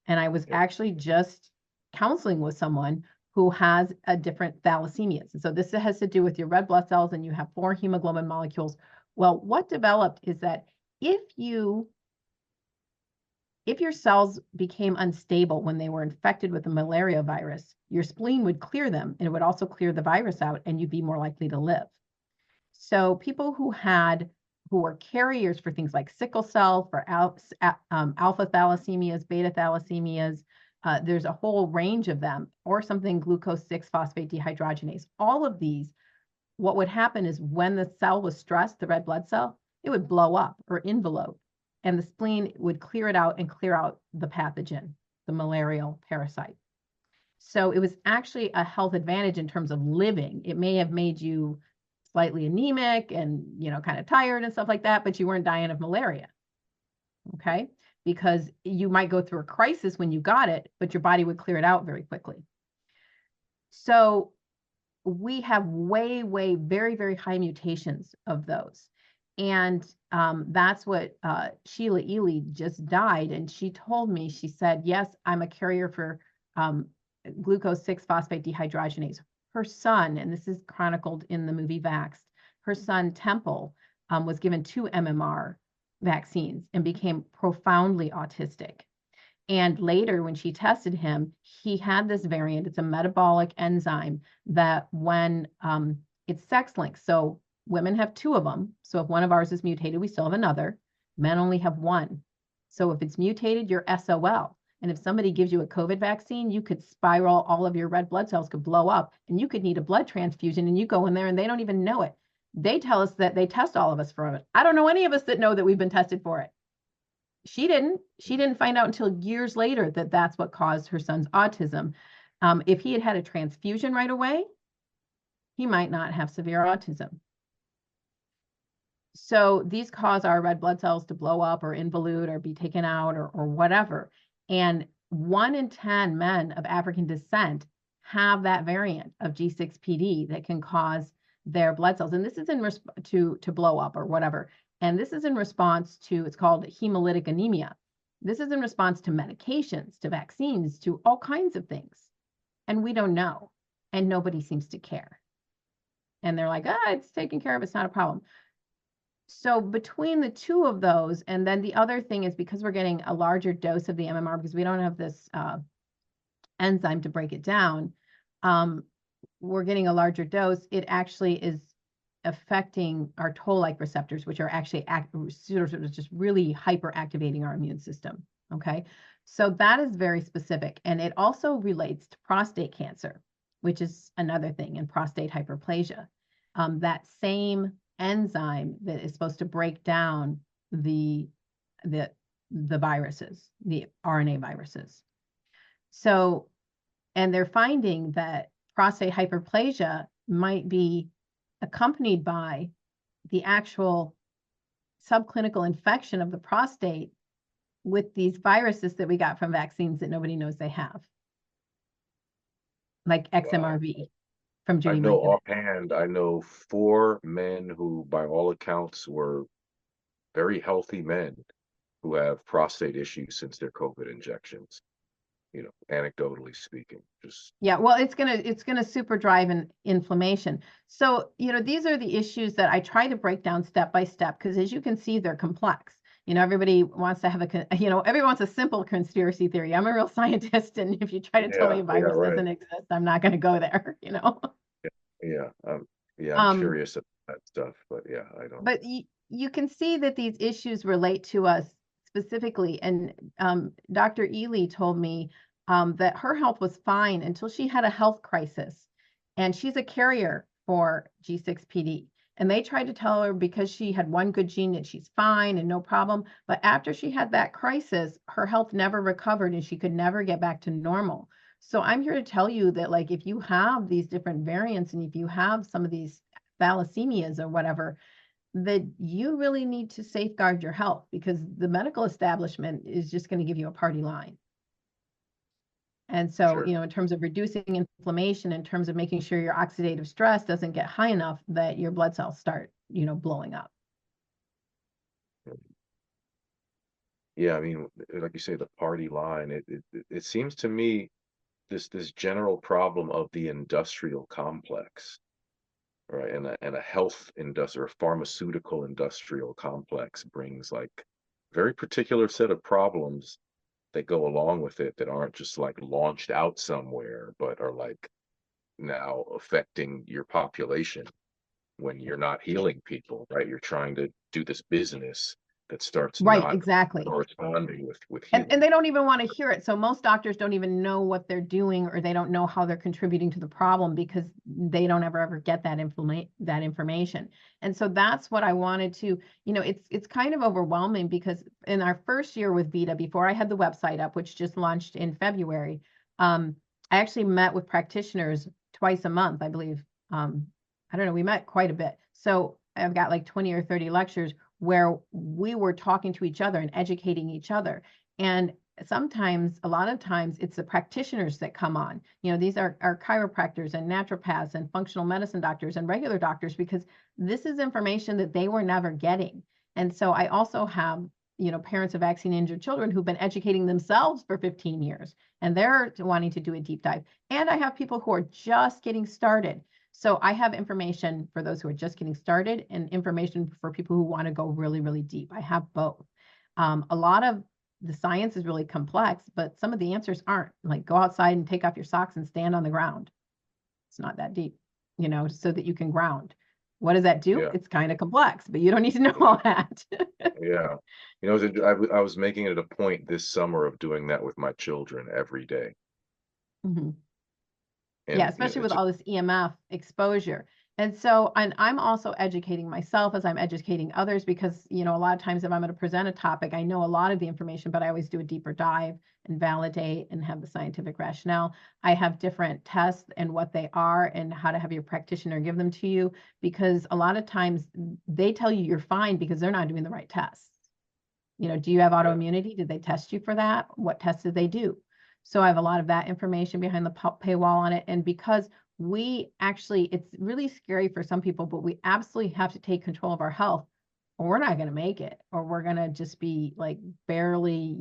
And I was actually just counseling with someone who has a different thalassemias. And so this has to do with your red blood cells, and you have 4 hemoglobin molecules. Well, what developed is that if your cells became unstable when they were infected with the malaria virus, your spleen would clear them, and it would also clear the virus out, and you'd be more likely to live. So people who were carriers for things like sickle cell, for alpha thalassemias, beta thalassemias, there's a whole range of them, or something glucose 6-phosphate dehydrogenase. All of these, what would happen is when the cell was stressed, the red blood cell, it would blow up or envelope, and the spleen would clear it out and clear out the pathogen, the malarial parasite. So it was actually a health advantage in terms of living. It may have made you slightly anemic and, kind of tired and stuff like that, but you weren't dying of malaria. Okay? Because you might go through a crisis when you got it, but your body would clear it out very quickly. So we have way, way, very, very high mutations of those. And that's what Sheila Ely just died. And she told me, she said, yes, I'm a carrier for glucose 6-phosphate dehydrogenase. Her son, and this is chronicled in the movie Vaxxed, her son Temple was given 2 MMR vaccines and became profoundly autistic. And later, when she tested him, he had this variant. It's a metabolic enzyme that when it's sex-linked, so women have 2 of them. So if one of ours is mutated, we still have another. Men only have 1. So if it's mutated, you're SOL. And if somebody gives you a COVID vaccine, you could spiral, all of your red blood cells could blow up, and you could need a blood transfusion, and you go in there and they don't even know it. They tell us that they test all of us for it. I don't know any of us that know that we've been tested for it. She didn't find out until years later that that's what caused her son's autism. If he had had a transfusion right away, he might not have severe autism. So these cause our red blood cells to blow up or involute or be taken out or whatever. And 1 in 10 men of African descent have that variant of G6PD that can cause their blood cells. And this is in to blow up or whatever. And this is in response to, it's called hemolytic anemia. This is in response to medications, to vaccines, to all kinds of things. And we don't know. And nobody seems to care. And they're like, it's taken care of. It's not a problem. So between the 2 of those, and then the other thing is because we're getting a larger dose of the MMR, because we don't have this enzyme to break it down, we're getting a larger dose. It actually is affecting our toll-like receptors, which are actually just really hyperactivating our immune system. Okay, so that is very specific, and it also relates to prostate cancer, which is another thing, in prostate hyperplasia. That same enzyme that is supposed to break down the viruses, the RNA viruses. So, and they're finding that prostate hyperplasia might be accompanied by the actual subclinical infection of the prostate with these viruses that we got from vaccines that nobody knows they have, like XMRV. from
I
Judy
know
Mikovits.
offhand, I know 4 men who, by all accounts, were very healthy men who have prostate issues since their COVID injections, anecdotally speaking. Just
Yeah, well, it's gonna super drive inflammation. So, these are the issues that I try to break down step by step because as you can see, they're complex. Everybody wants to have everyone wants a simple conspiracy theory. I'm a real scientist, and if you try to tell me
yeah,
a
yeah,
virus
right.
doesn't exist, I'm not gonna go there.
Yeah, yeah, I'm
Um,
curious about that stuff, but yeah, I don't.
but you can see that these issues relate to us specifically. And Dr. Ely told me that her health was fine until she had a health crisis. And she's a carrier for G6PD. And they tried to tell her because she had one good gene that she's fine and no problem. But after she had that crisis, her health never recovered and she could never get back to normal. So I'm here to tell you that, like, if you have these different variants and if you have some of these thalassemias or whatever, that you really need to safeguard your health because the medical establishment is just going to give you a party line. And so,
Sure.
in terms of reducing inflammation, in terms of making sure your oxidative stress doesn't get high enough that your blood cells start, blowing up.
Yeah, I mean, like you say, the party line, it seems to me this general problem of the industrial complex, right? And a health industry or pharmaceutical industrial complex brings like very particular set of problems that go along with it that aren't just like launched out somewhere, but are like now affecting your population when you're not healing people, right? You're trying to do this business that starts
Right,
not
exactly.
corresponding with
And
healing.
they don't even want to hear it. So most doctors don't even know what they're doing, or they don't know how they're contributing to the problem because they don't ever get that information. And so that's what I wanted to, it's kind of overwhelming because in our first year with VITA, before I had the website up, which just launched in February, I actually met with practitioners twice a month, I believe. I don't know, we met quite a bit. So I've got like 20 or 30 lectures where we were talking to each other and educating each other. And sometimes, a lot of times, it's the practitioners that come on. These are chiropractors and naturopaths and functional medicine doctors and regular doctors because this is information that they were never getting. And so I also have, parents of vaccine injured children who've been educating themselves for 15 years and they're wanting to do a deep dive. And I have people who are just getting started. So I have information for those who are just getting started and information for people who want to go really, really deep. I have both. A lot of the science is really complex, but some of the answers aren't. Like, go outside and take off your socks and stand on the ground. It's not that deep, so that you can ground. What does that do?
Yeah,
It's kind of complex, but you don't need to know all that.
yeah. I was making it a point this summer of doing that with my children every day.
Mhm. Yeah,
And
especially with
it's
all this EMF exposure. And so, and I'm also educating myself as I'm educating others because, a lot of times if I'm going to present a topic, I know a lot of the information, but I always do a deeper dive and validate and have the scientific rationale. I have different tests and what they are and how to have your practitioner give them to you because a lot of times they tell you you're fine because they're not doing the right tests. Do you have
yeah,
autoimmunity? Did they test you for that? What tests did they do? So I have a lot of that information behind the paywall on it. And because it's really scary for some people, but we absolutely have to take control of our health or we're not going to make it, or we're going to just be like barely,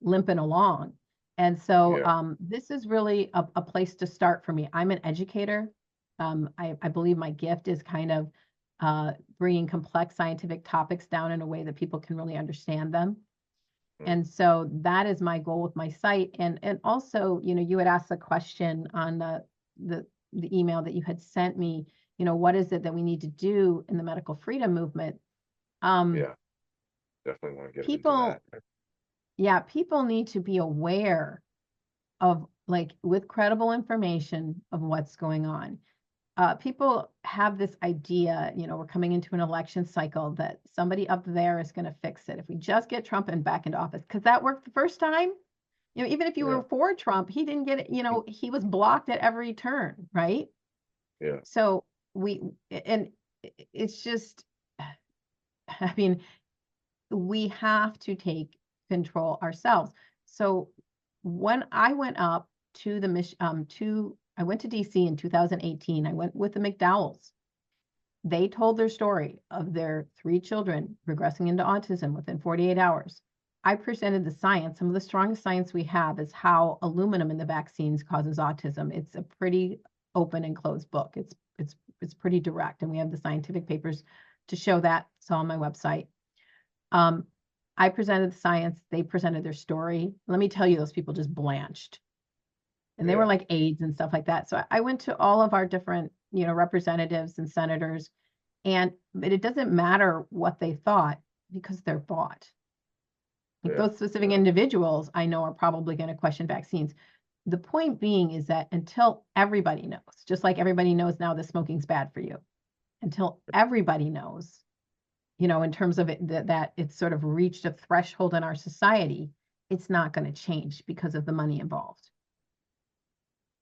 limping along. And so
yeah,
this is really a place to start for me. I'm an educator. I believe my gift is kind of bringing complex scientific topics down in a way that people can really understand them.
mm,
And so that is my goal with my site. And also, you had asked a question on the email that you had sent me, what is it that we need to do in the medical freedom movement? Um,
yeah. Definitely want to get into that.
people, yeah, people need to be aware of, like, with credible information of what's going on. People have this idea, we're coming into an election cycle that somebody up there is going to fix it. If we just get Trump back into office, because that worked the first time, even if you
Yeah,
were for Trump, he didn't get it, he was blocked at every turn, right?
yeah,
So and it's just, I mean, we have to take control ourselves. So when I went up to the mission, to I went to DC in 2018. I went with the McDowells. They told their story of their 3 children regressing into autism within 48 hours. I presented the science. Some of the strongest science we have is how aluminum in the vaccines causes autism. It's a pretty open and closed book. It's pretty direct, and we have the scientific papers to show that. It's on my website. I presented the science. They presented their story. Let me tell you, those people just blanched. And they were like aides and stuff like that. So I went to all of our different, representatives and senators, but it doesn't matter what they thought because they're bought. Like those specific individuals I know are probably going to question vaccines. The point being is that until everybody knows, just like everybody knows now that smoking's bad for you, until everybody knows, in terms of it, that it's sort of reached a threshold in our society, it's not going to change because of the money involved.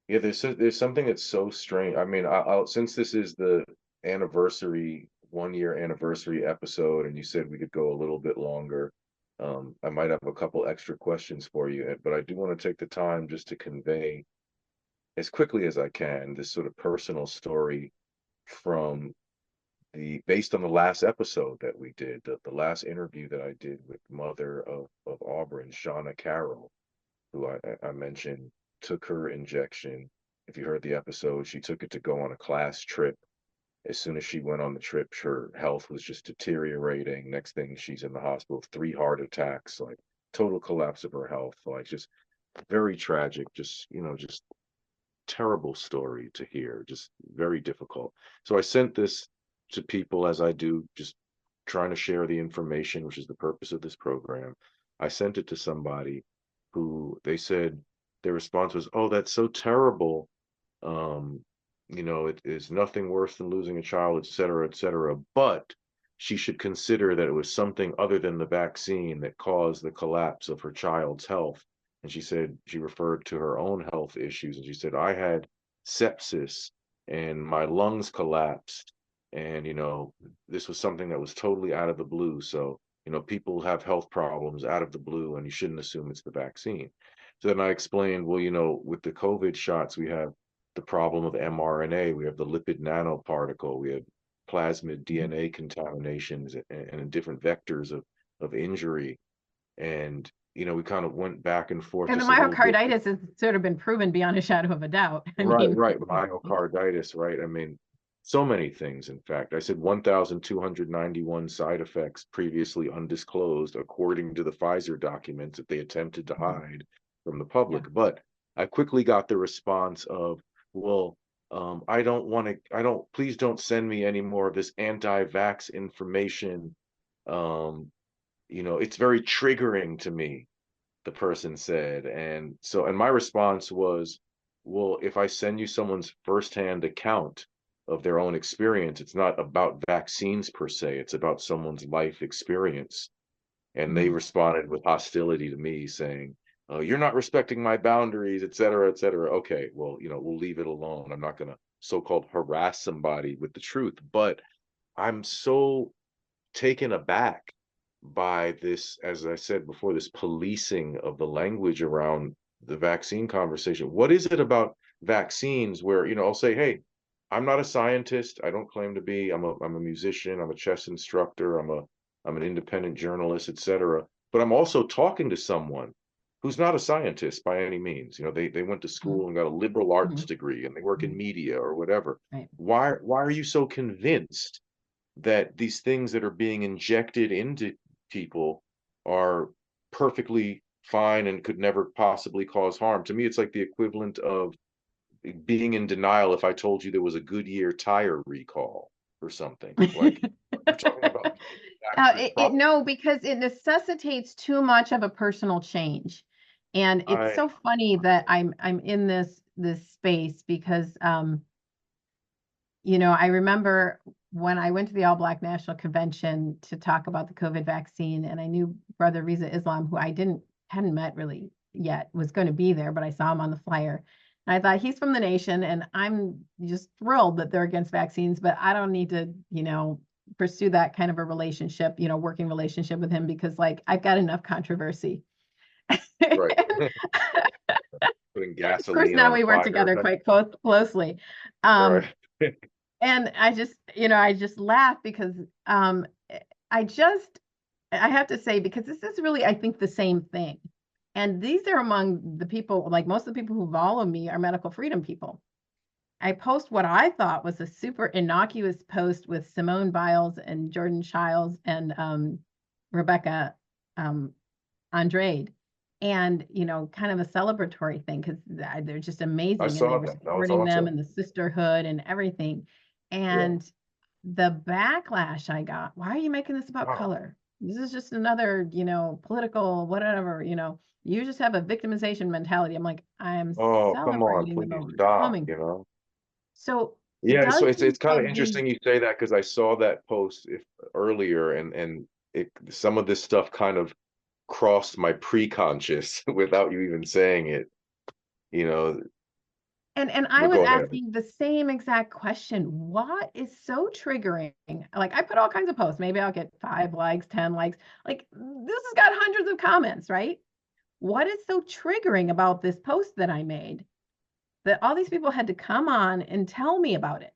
Yeah, there's something that's so strange. I mean, since this is the 1-year anniversary episode, and you said we could go a little bit longer, I might have a couple extra questions for you, but I do want to take the time just to convey as quickly as I can this sort of personal story from based on the last episode that we did, the last interview that I did with mother of Auburn, Shauna Carroll, who I mentioned took her injection. If you heard the episode, she took it to go on a class trip. As soon as she went on the trip, her health was just deteriorating. Next thing, she's in the hospital, 3 heart attacks, like total collapse of her health, like just very tragic, just terrible story to hear, just very difficult. So I sent this to people, as I do, just trying to share the information, which is the purpose of this program. I sent it to somebody who they said their response was, "Oh, that's so terrible. It is nothing worse than losing a child, et cetera, et cetera. But she should consider that it was something other than the vaccine that caused the collapse of her child's health." And she said she referred to her own health issues, and she said, "I had sepsis and my lungs collapsed, and this was something that was totally out of the blue. So people have health problems out of the blue, and you shouldn't assume it's the vaccine." So then I explained, well, with the COVID shots, we have the problem of mRNA, we have the lipid nanoparticle, we have plasmid DNA contaminations and different vectors of injury. And we kind of went back and forth.
And the
just a little bit.
myocarditis has sort of been proven beyond a shadow of a doubt.
Right, myocarditis, right? I mean, so many things, in fact. I said 1,291 side effects previously undisclosed, according to the Pfizer documents that they attempted to hide from the public. But I quickly got the response of, well, please don't send me any more of this anti-vax information. It's very triggering to me, the person said. And my response was, well, if I send you someone's firsthand account of their own experience, it's not about vaccines per se, it's about someone's life experience. And they responded with hostility to me, saying, "Oh, you're not respecting my boundaries, et cetera, et cetera." Okay, well, we'll leave it alone. I'm not going to so-called harass somebody with the truth. But I'm so taken aback by this, as I said before, this policing of the language around the vaccine conversation. What is it about vaccines where, I'll say, hey, I'm not a scientist. I don't claim to be. I'm a musician. I'm a chess instructor. I'm an independent journalist, et cetera. But I'm also talking to someone who's not a scientist by any means. They went to school and got a liberal arts degree, and they work in media or whatever.
Right.
Why are you so convinced that these things that are being injected into people are perfectly fine and could never possibly cause harm? To me, it's like the equivalent of being in denial if I told you there was a Goodyear tire recall or something. Like, we're talking about
no, because it necessitates too much of a personal change. And it's so funny that I'm in this space because I remember when I went to the All Black National Convention to talk about the COVID vaccine, and I knew Brother Riza Islam, who I hadn't met really yet, was going to be there, but I saw him on the flyer. And I thought, he's from the nation, and I'm just thrilled that they're against vaccines, but I don't need to, pursue that kind of a relationship, working relationship with him, because like I've got enough controversy.
Right. putting
Of course,
gasoline
now
on
we work
fire.
together quite closely.
Right.
And I just, I just laugh because I just, I have to say, because this is really, I think, the same thing. And these are among the people, like most of the people who follow me are medical freedom people. I post what I thought was a super innocuous post with Simone Biles and Jordan Childs and Rebecca Andrade. And, kind of a celebratory thing because they're just
I
amazing and they
saw
were
that. That was
supporting them
awesome.
and the sisterhood and everything.
Yeah.
And the backlash I got, why are you making this about
Wow.
color? This is just another, political, whatever, you just have a victimization mentality. I'm like, I'm
Oh, come on,
celebrating them
please stop,
overcoming.
you know?
So
Yeah, so
does
it's kind of
somebody,
interesting you say that because I saw that post earlier and some of this stuff kind of crossed my pre-conscious without you even saying it, you know.
and I
But
was
go ahead.
asking the same exact question. What is so triggering? Like I put all kinds of posts. Maybe I'll get 5 likes, 10 likes. Like this has got hundreds of comments, right? What is so triggering about this post that I made that all these people had to come on and tell me about it?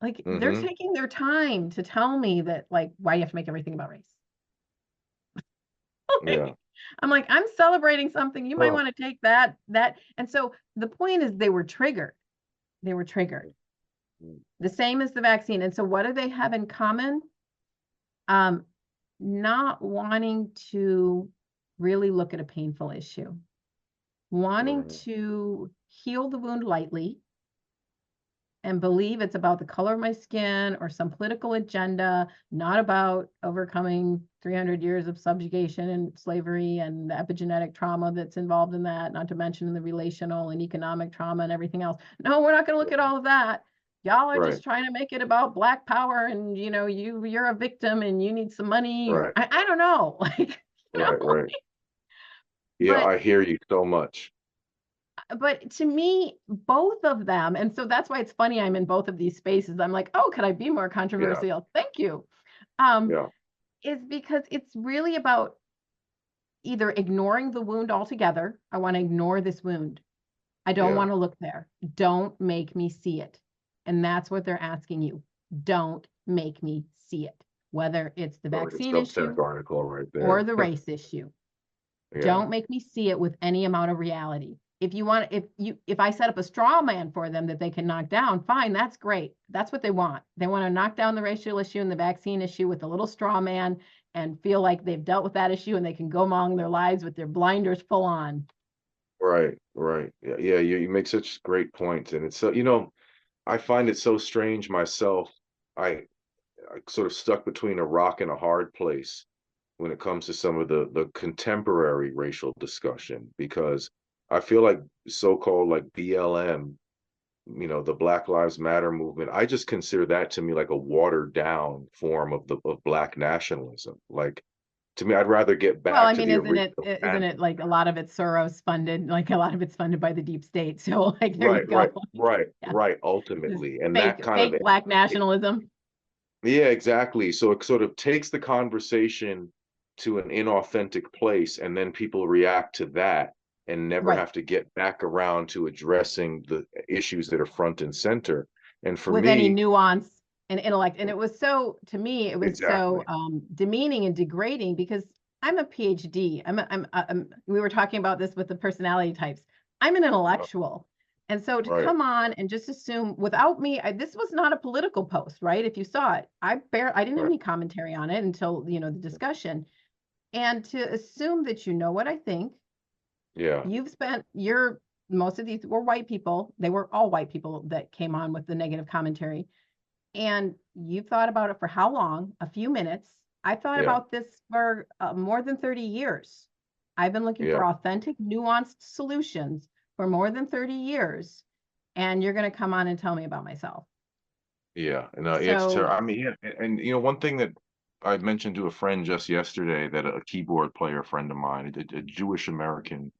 Like they're
Mm-hmm.
taking their time to tell me that, like, why do you have to make everything about race?
Yeah.
I'm like, I'm celebrating something. You might
Oh.
want to take that. And so the point is they were triggered. They were triggered. The same as the vaccine. And so what do they have in common? Not wanting to really look at a painful issue, wanting
Right.
to heal the wound lightly and believe it's about the color of my skin or some political agenda, not about overcoming 300 years of subjugation and slavery and the epigenetic trauma that's involved in that, not to mention the relational and economic trauma and everything else. No, we're not going to look at all of that. Y'all are
Right.
just trying to make it about Black power and, you're a victim and you need some money, or
Right.
I don't know. Like,
Right. Right. Yeah,
but
I hear you so much.
to me, both of them, and so that's why it's funny I'm in both of these spaces. I'm like, oh, could I be more
Yeah.
controversial? Thank you. Um,
Yeah.
is because it's really about either ignoring the wound altogether. I want to ignore this wound. I don't
Yeah.
want to look there. Don't make me see it. And that's what they're asking you. Don't make me see it. Whether it's the
Like a
vaccine
Substack
issue
article right
or
there.
the race issue.
Yeah.
Don't make me see it with any amount of reality. If you want, if I set up a straw man for them that they can knock down, fine, that's great. That's what they want. They want to knock down the racial issue and the vaccine issue with a little straw man and feel like they've dealt with that issue and they can go along their lives with their blinders full on.
Right. Right. Yeah. Yeah. You make such great points. And it's so, I find it so strange myself. I, I sort of stuck between a rock and a hard place when it comes to some of the contemporary racial discussion because I feel like so-called like BLM, the Black Lives Matter movement, I just consider that to me like a watered down form of Black nationalism. Like to me, I'd rather get
Well,
back
I
to
mean,
the
isn't
original.
it like a lot of it's Soros funded, like a lot of it's funded by the deep state. So like, there you
Right,
go.
right, right,
Yeah.
right,
Just
ultimately. And that
fake,
kind of
fake Black nationalism.
yeah, exactly. So it sort of takes the conversation to an inauthentic place, and then people react to that and never
Right.
have to get back around to addressing the issues that are front and center. And for
With any
me,
nuance and intellect. And it was so, to me, it was so
exactly.
demeaning and degrading because I'm a PhD. We were talking about this with the personality types. I'm an
Yeah,
intellectual. And so to
right,
come on and just assume without me, this was not a political post, right? If you saw it, I didn't have
right.
any commentary on it until, the discussion. And to assume that you know what I think,
Yeah,
you've spent your, most of these were white people. They were all white people that came on with the negative commentary. And you've thought about it for how long? A few minutes. I thought
yeah,
about this for more than 30 years. I've been looking
yeah,
for authentic, nuanced solutions for more than 30 years. And you're going to come on and tell me about myself.
yeah. And it's
So,
I mean, yeah, and one thing that I mentioned to a friend just yesterday that a keyboard player friend of mine, a Jewish American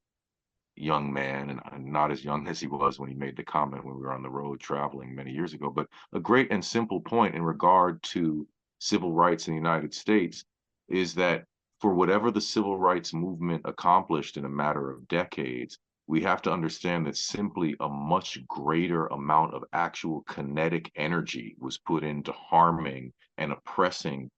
young man, and not as young as he was when he made the comment when we were on the road traveling many years ago, but a great and simple point in regard to civil rights in the United States is that for whatever the civil rights movement accomplished in a matter of decades, we have to understand that simply a much greater amount of actual kinetic energy was put into harming and oppressing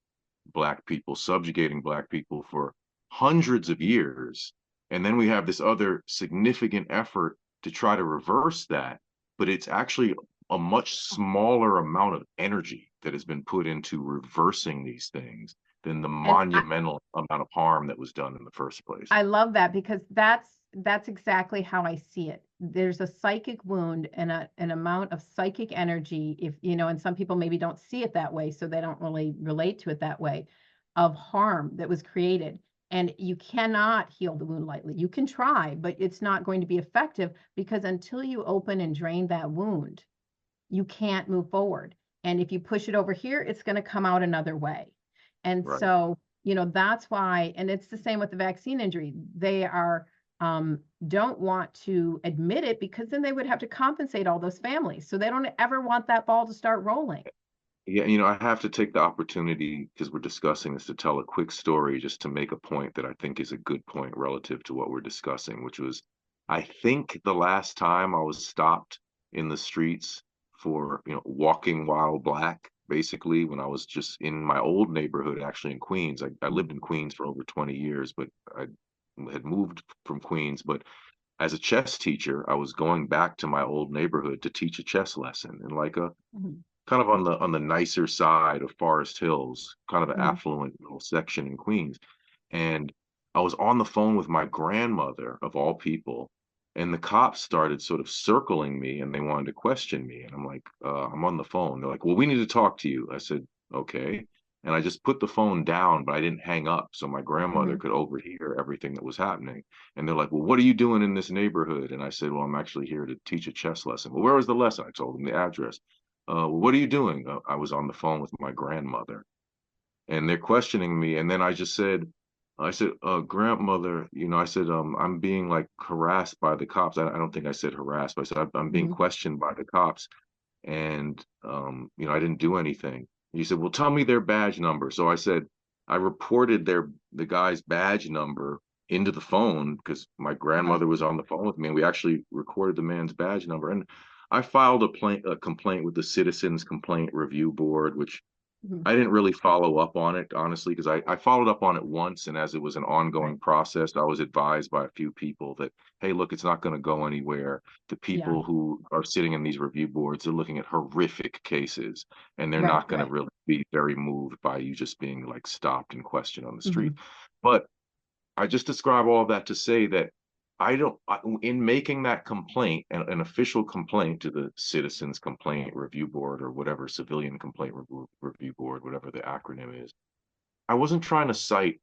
Black people, subjugating Black people for hundreds of years. And then we have this other significant effort to try to reverse that, but it's actually a much smaller amount of energy that has been put into reversing these things than the
And
monumental amount of harm that was done in the first place.
I love that, because that's exactly how I see it. There's a psychic wound and an amount of psychic energy, if you know, and some people maybe don't see it that way, so they don't really relate to it that way, of harm that was created. And you cannot heal the wound lightly. You can try, but it's not going to be effective, because until you open and drain that wound, you can't move forward. And if you push it over here, it's going to come out another way. And
Right.
so, you know, that's why, and it's the same with the vaccine injury. They are don't want to admit it, because then they would have to compensate all those families. So they don't ever want that ball to start rolling.
Yeah, you know, I have to take the opportunity, because we're discussing this, to tell a quick story just to make a point that I think is a good point relative to what we're discussing, which was, I think the last time I was stopped in the streets for, walking while Black, basically, when I was just in my old neighborhood, actually in Queens. I lived in Queens for over 20 years, but I had moved from Queens. But as a chess teacher, I was going back to my old neighborhood to teach a chess lesson in like a
Mhm.
kind of on the nicer side of Forest Hills, kind of an
Mhm.
affluent little section in Queens. And I was on the phone with my grandmother, of all people, and the cops started sort of circling me, and they wanted to question me. And I'm like, I'm on the phone. They're like, well, we need to talk to you. I said, okay. And I just put the phone down, but I didn't hang up, so my grandmother
Mhm.
could overhear everything that was happening. And they're like, well, what are you doing in this neighborhood? And I said, well, I'm actually here to teach a chess lesson. Well, where was the lesson? I told them the address. Well, what are you doing? I was on the phone with my grandmother, and they're questioning me. And then I said, grandmother, I said, I'm being like harassed by the cops. I don't think I said harassed, but I said, I'm being
Mhm.
questioned by the cops. And, I didn't do anything. He said, well, tell me their badge number. So I said, I reported the guy's badge number into the phone, because my
Uh-huh.
grandmother was on the phone with me, and we actually recorded the man's badge number. And I filed a complaint with the Citizens Complaint Review Board, which
Mhm.
I didn't really follow up on it, honestly, because I followed up on it once, and as it was an
Right.
ongoing process, I was advised by a few people that, hey, look, it's not going to go anywhere. The
Yeah.
people who are sitting in these review boards are looking at horrific cases, and they're
Right.
not going to
Right.
really be very moved by you just being like stopped and questioned on the street.
Mhm.
But I just describe all of that to say that in making that complaint, an official complaint to the Citizens Complaint Review Board, or whatever, Civilian Complaint Review Board, whatever the acronym is, I wasn't trying to cite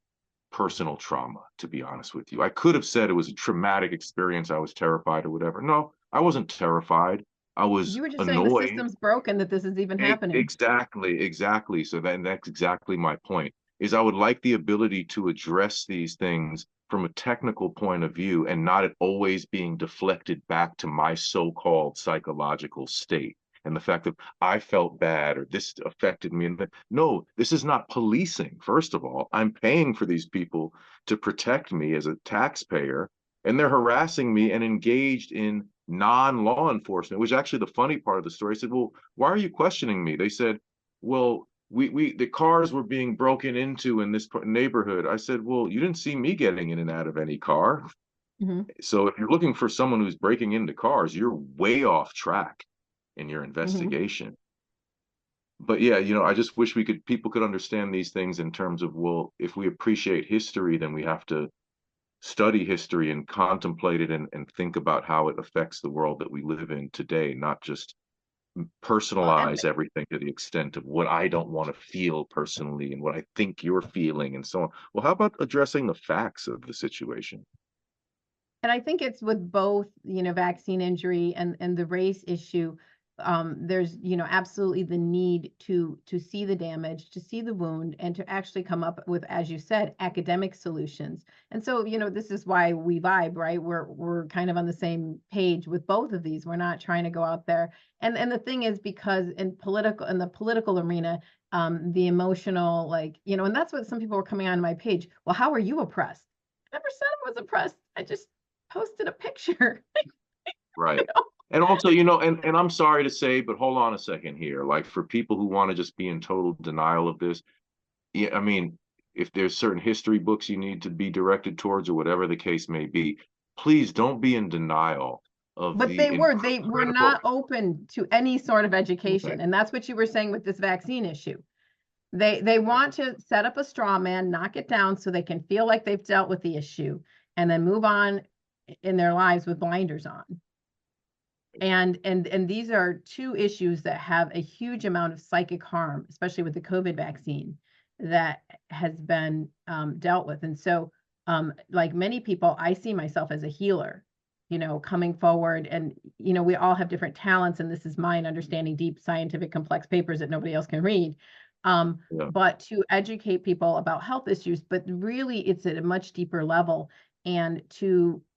personal trauma, to be honest with you. I could have said it was a traumatic experience. I was terrified or whatever. No, I wasn't terrified. I was
You were just saying the
annoyed.
system's broken, that this is even happening.
Exactly, exactly. So that's exactly my point. Is I would like the ability to address these things from a technical point of view, and not it always being deflected back to my so-called psychological state, and the fact that I felt bad or this affected me. And no, this is not policing. First of all, I'm paying for these people to protect me as a taxpayer, and they're harassing me and engaged in non-law enforcement, which actually the funny part of the story. I said, well, why are you questioning me? They said, well, the cars were being broken into in this neighborhood. I said, well, you didn't see me getting in and out of any car.
Mhm.
So if you're looking for someone who's breaking into cars, you're way off track in your
Mhm.
investigation. But yeah, I just wish people could understand these things in terms of, well, if we appreciate history, then we have to study history and contemplate it, and think about how it affects the world that we live in today, not just
Well, and
personalize everything to the extent of what I don't want to feel personally and what I think you're feeling and so on. Well, how about addressing the facts of the situation?
I think it's with both, vaccine injury and the race issue. There's, absolutely the need to see the damage, to see the wound, and to actually come up with, as you said, academic solutions. And so, this is why we vibe, right? We're kind of on the same page with both of these. We're not trying to go out there. And the thing is, because in the political arena, the emotional, like, and that's what some people were coming on my page. Well, how are you oppressed? I never said I was oppressed. I just posted a picture.
Right. And also, you know, and I'm sorry to say, but hold on a second here. Like for people who want to just be in total denial of this, yeah, I mean, if there's certain history books you need to be directed towards or whatever the case may be, please don't be in denial of
But
the
they were not
incredible.
open to any sort of
Right.
education. And that's what you were saying with this vaccine issue. They want to set up a straw man, knock it down so they can feel like they've dealt with the issue and then move on in their lives with blinders on. And these are two issues that have a huge amount of psychic harm, especially with the COVID vaccine that has been dealt with. And so, like many people, I see myself as a healer, coming forward. And, we all have different talents, and this is mine, understanding deep scientific complex papers that nobody else can read.
Yeah.
But to educate people about health issues, but really it's at a much deeper level. And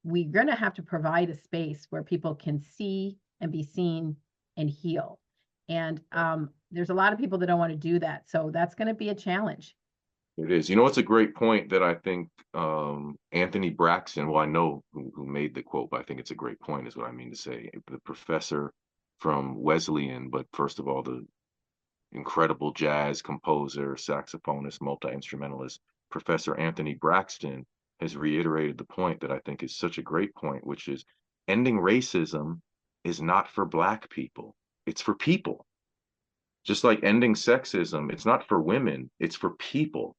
we're going to have to provide a space where people can see and be seen and heal. And there's a lot of people that don't want to do that. So that's going to be a challenge.
It is. You know, it's a great point that I think Anthony Braxton, well, I know who made the quote, but I think it's a great point, is what I mean to say. The professor from Wesleyan, but first of all, the incredible jazz composer, saxophonist, multi-instrumentalist, Professor Anthony Braxton has reiterated the point that I think is such a great point, which is ending racism is not for Black people. It's for people. Just like ending sexism, it's not for women, it's for people.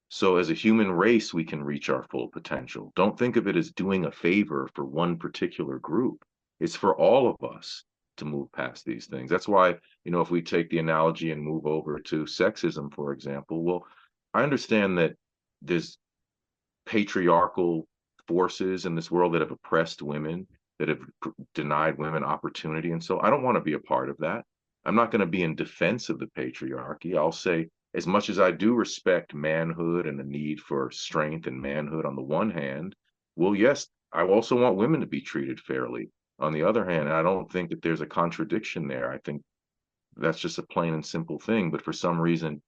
So as a human race, we can reach our full potential. Don't think of it as doing a favor for one particular group. It's for all of us to move past these things. That's why, if we take the analogy and move over to sexism, for example, well, I understand that there's patriarchal forces in this world that have oppressed women, that have denied women opportunity. And so I don't want to be a part of that. I'm not going to be in defense of the patriarchy. I'll say, as much as I do respect manhood and the need for strength and manhood on the one hand, well, yes, I also want women to be treated fairly on the other hand. And I don't think that there's a contradiction there. I think that's just a plain and simple thing. But for some reason,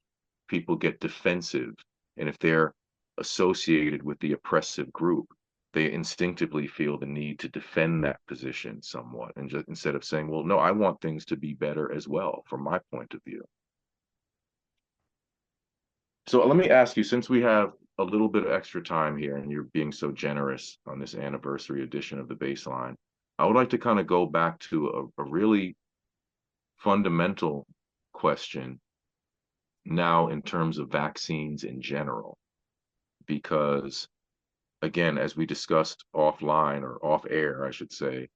people get defensive. And if they're associated with the oppressive group, they instinctively feel the need to defend that position somewhat. And just instead of saying, well, no, I want things to be better as well, from my point of view. So let me ask you, since we have a little bit of extra time here and you're being so generous on this anniversary edition of the Baseline, I would like to kind of go back to a really fundamental question now in terms of vaccines in general, because again, as we discussed offline or off air, I should say,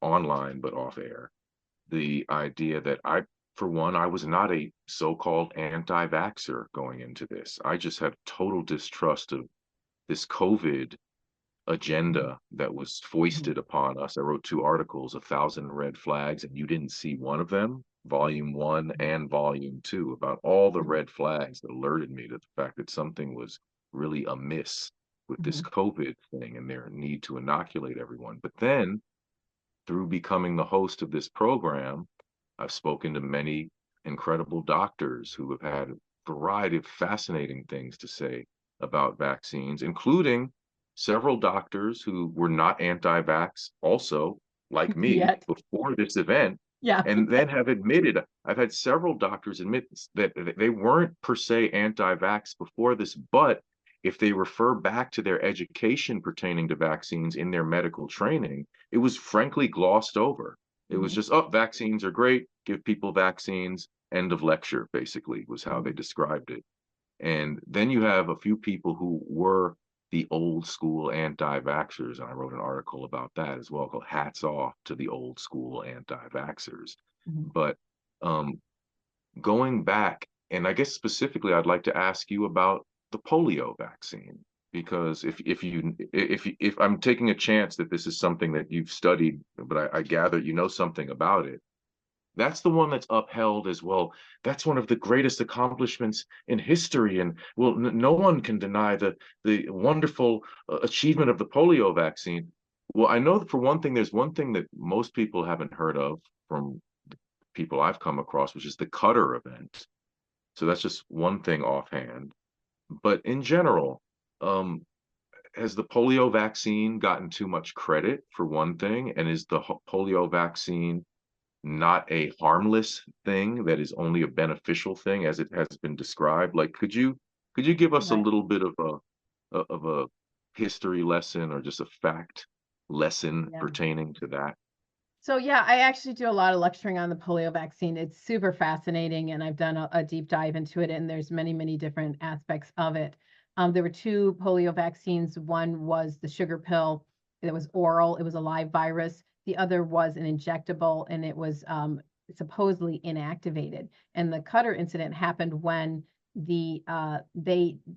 online, but off air, the idea that for one, I was not a so-called anti-vaxxer going into this. I just had total distrust of this COVID agenda that was foisted upon us. I wrote 2 articles, 1,000 Red Flags, and you didn't see one of them, volume 1 and volume 2, about all the red flags that alerted me to the fact that something was really amiss with this COVID thing and their need to inoculate everyone. But then, through becoming the host of this program, I've spoken to many incredible doctors who have had a variety of fascinating things to say about vaccines, including several doctors who were not anti-vax also, like me,
Yet.
before this event,
Yeah.
and then have admitted, I've had several doctors admit that they weren't per se anti-vax before this, but if they refer back to their education pertaining to vaccines in their medical training, it was frankly glossed over. It was just, oh, vaccines are great, give people vaccines, end of lecture, basically, was how they described it. And then you have a few people who were the old school anti-vaxxers, and I wrote an article about that as well, called Hats Off to the Old School Anti-Vaxxers. But going back, and I guess specifically, I'd like to ask you about the polio vaccine, because if I'm taking a chance that this is something that you've studied, but I gather you know something about it. That's the one that's upheld as well. That's one of the greatest accomplishments in history, and well, no one can deny the wonderful achievement of the polio vaccine. Well, I know that for one thing, there's one thing that most people haven't heard of from people I've come across, which is the Cutter event. So that's just one thing offhand. But in general, um, has the polio vaccine gotten too much credit, for one thing? And is the polio vaccine not a harmless thing, that is only a beneficial thing as it has been described? Like, could you give us a
Right.
little bit of a history lesson, or just a fact lesson
Yeah.
pertaining to that?
So yeah, I actually do a lot of lecturing on the polio vaccine. It's super fascinating, and I've done a deep dive into it, and there's many, many different aspects of it. There were two polio vaccines. One was the sugar pill. It was oral. It was a live virus. The other was an injectable, and it was supposedly inactivated. And the Cutter incident happened when they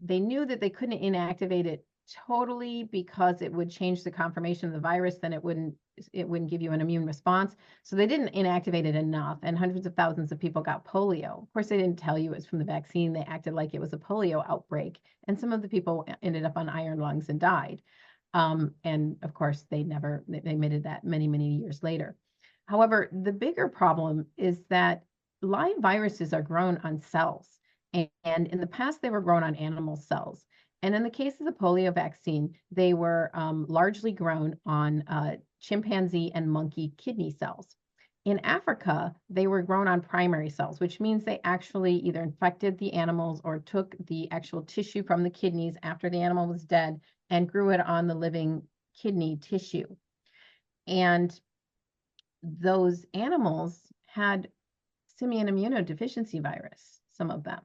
knew that they couldn't inactivate it totally because it would change the conformation of the virus, then it wouldn't give you an immune response. So they didn't inactivate it enough, and hundreds of thousands of people got polio. Of course, they didn't tell you it was from the vaccine. They acted like it was a polio outbreak, and some of the people ended up on iron lungs and died. And of course, they admitted that many, many years later. However, the bigger problem is that live viruses are grown on cells, and in the past, they were grown on animal cells. And in the case of the polio vaccine, they were largely grown on chimpanzee and monkey kidney cells. In Africa, they were grown on primary cells, which means they actually either infected the animals or took the actual tissue from the kidneys after the animal was dead and grew it on the living kidney tissue. And those animals had simian immunodeficiency virus, some of them.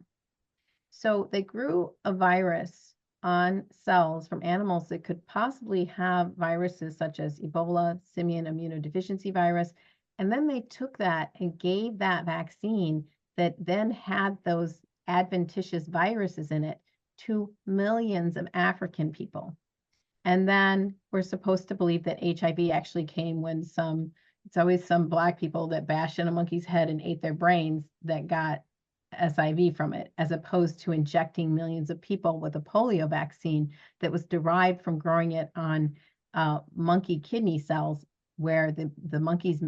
So they grew a virus on cells from animals that could possibly have viruses such as Ebola, simian immunodeficiency virus. And then they took that and gave that vaccine that then had those adventitious viruses in it to millions of African people. And then we're supposed to believe that HIV actually came when it's always some Black people that bashed in a monkey's head and ate their brains that got SIV from it, as opposed to injecting millions of people with a polio vaccine that was derived from growing it on monkey kidney cells, where the monkeys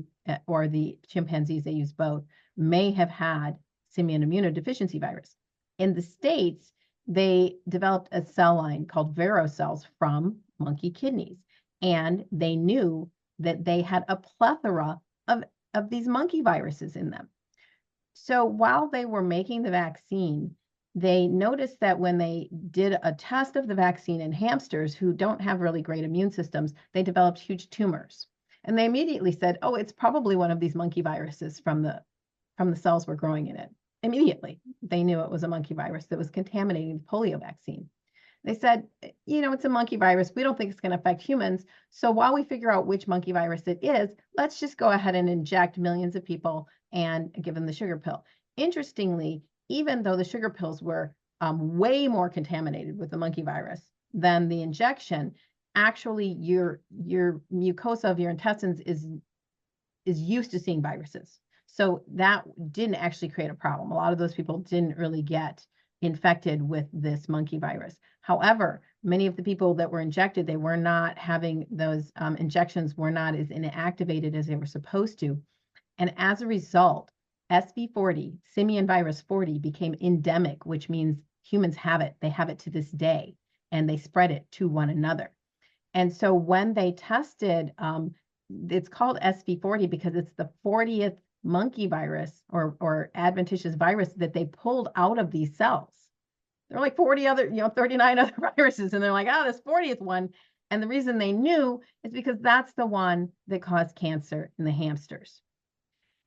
or the chimpanzees, they use both, may have had simian immunodeficiency virus. In the States, they developed a cell line called Vero cells from monkey kidneys, and they knew that they had a plethora of these monkey viruses in them. So while they were making the vaccine, they noticed that when they did a test of the vaccine in hamsters who don't have really great immune systems, they developed huge tumors. And they immediately said, oh, it's probably one of these monkey viruses from the cells we're growing in it. Immediately, they knew it was a monkey virus that was contaminating the polio vaccine. They said, it's a monkey virus. We don't think it's going to affect humans. So while we figure out which monkey virus it is, let's just go ahead and inject millions of people and give them the sugar pill. Interestingly, even though the sugar pills were way more contaminated with the monkey virus than the injection, actually your mucosa of your intestines is used to seeing viruses. So that didn't actually create a problem. A lot of those people didn't really get infected with this monkey virus. However, many of the people that were injected, they were not having those injections were not as inactivated as they were supposed to. And as a result, SV40, simian virus 40, became endemic, which means humans have it. They have it to this day, and they spread it to one another. And so when they tested, it's called SV40 because it's the 40th monkey virus or adventitious virus that they pulled out of these cells. There are like 40 other, 39 other viruses, and they're like, this 40th one. And the reason they knew is because that's the one that caused cancer in the hamsters.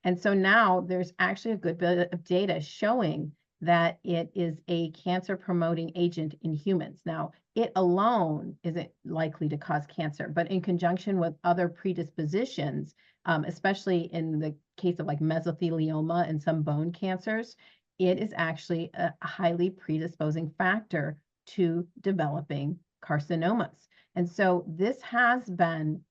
And so now there's actually a good bit of data showing that it is a cancer promoting agent in humans. Now, it alone isn't likely to cause cancer, but in conjunction with other predispositions, especially in the case of like mesothelioma and some bone cancers, it is actually a highly predisposing factor to developing carcinomas. And so this has been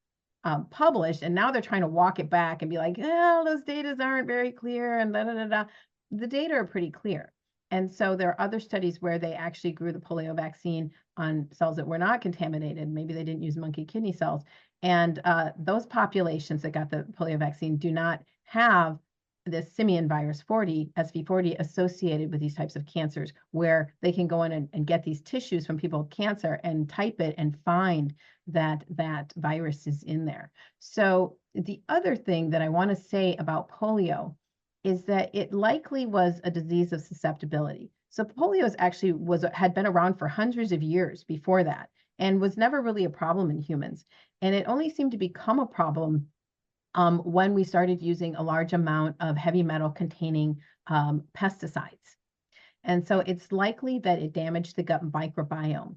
published, and now they're trying to walk it back and be like, those data aren't very clear, and da da da da. The data are pretty clear. And so there are other studies where they actually grew the polio vaccine on cells that were not contaminated. Maybe they didn't use monkey kidney cells. And those populations that got the polio vaccine do not have this simian virus 40, SV40, associated with these types of cancers, where they can go in and get these tissues from people with cancer and type it and find that that virus is in there. So the other thing that I want to say about polio is that it likely was a disease of susceptibility. So polio had been around for hundreds of years before that and was never really a problem in humans. And it only seemed to become a problem when we started using a large amount of heavy metal containing pesticides. And so it's likely that it damaged the gut microbiome.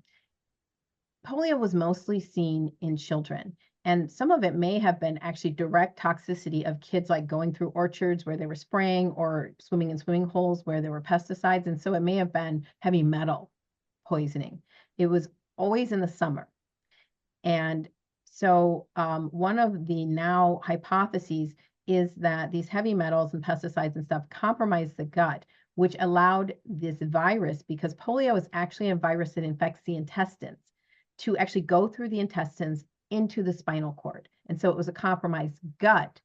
Polio was mostly seen in children, and some of it may have been actually direct toxicity of kids, like going through orchards where they were spraying or swimming in swimming holes where there were pesticides. And so it may have been heavy metal poisoning. It was always in the summer. And so one of the now hypotheses is that these heavy metals and pesticides and stuff compromised the gut, which allowed this virus, because polio is actually a virus that infects the intestines, to actually go through the intestines into the spinal cord. And so it was a compromised gut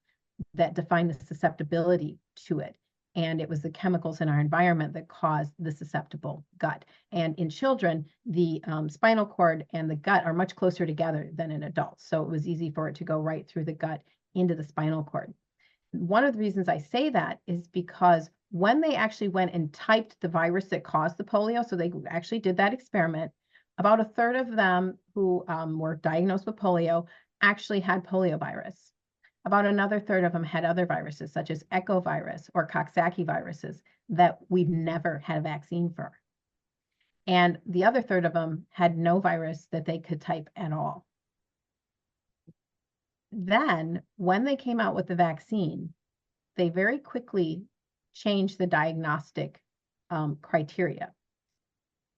that defined the susceptibility to it. And it was the chemicals in our environment that caused the susceptible gut. And in children, the spinal cord and the gut are much closer together than in adults. So it was easy for it to go right through the gut into the spinal cord. One of the reasons I say that is because when they actually went and typed the virus that caused the polio, so they actually did that experiment, about a third of them who were diagnosed with polio actually had poliovirus. About another third of them had other viruses, such as echovirus or Coxsackie viruses, that we've never had a vaccine for. And the other third of them had no virus that they could type at all. Then, when they came out with the vaccine, they very quickly changed the diagnostic criteria.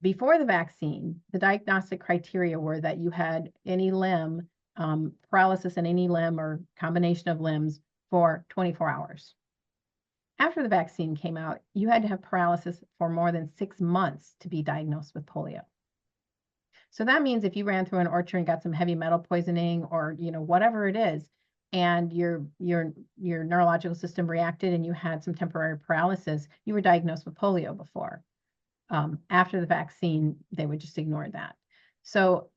Before the vaccine, the diagnostic criteria were that you had any limb, paralysis in any limb or combination of limbs for 24 hours. After the vaccine came out, you had to have paralysis for more than 6 months to be diagnosed with polio. So that means if you ran through an orchard and got some heavy metal poisoning, or whatever it is, and your neurological system reacted and you had some temporary paralysis, you were diagnosed with polio before. After the vaccine, they would just ignore that. So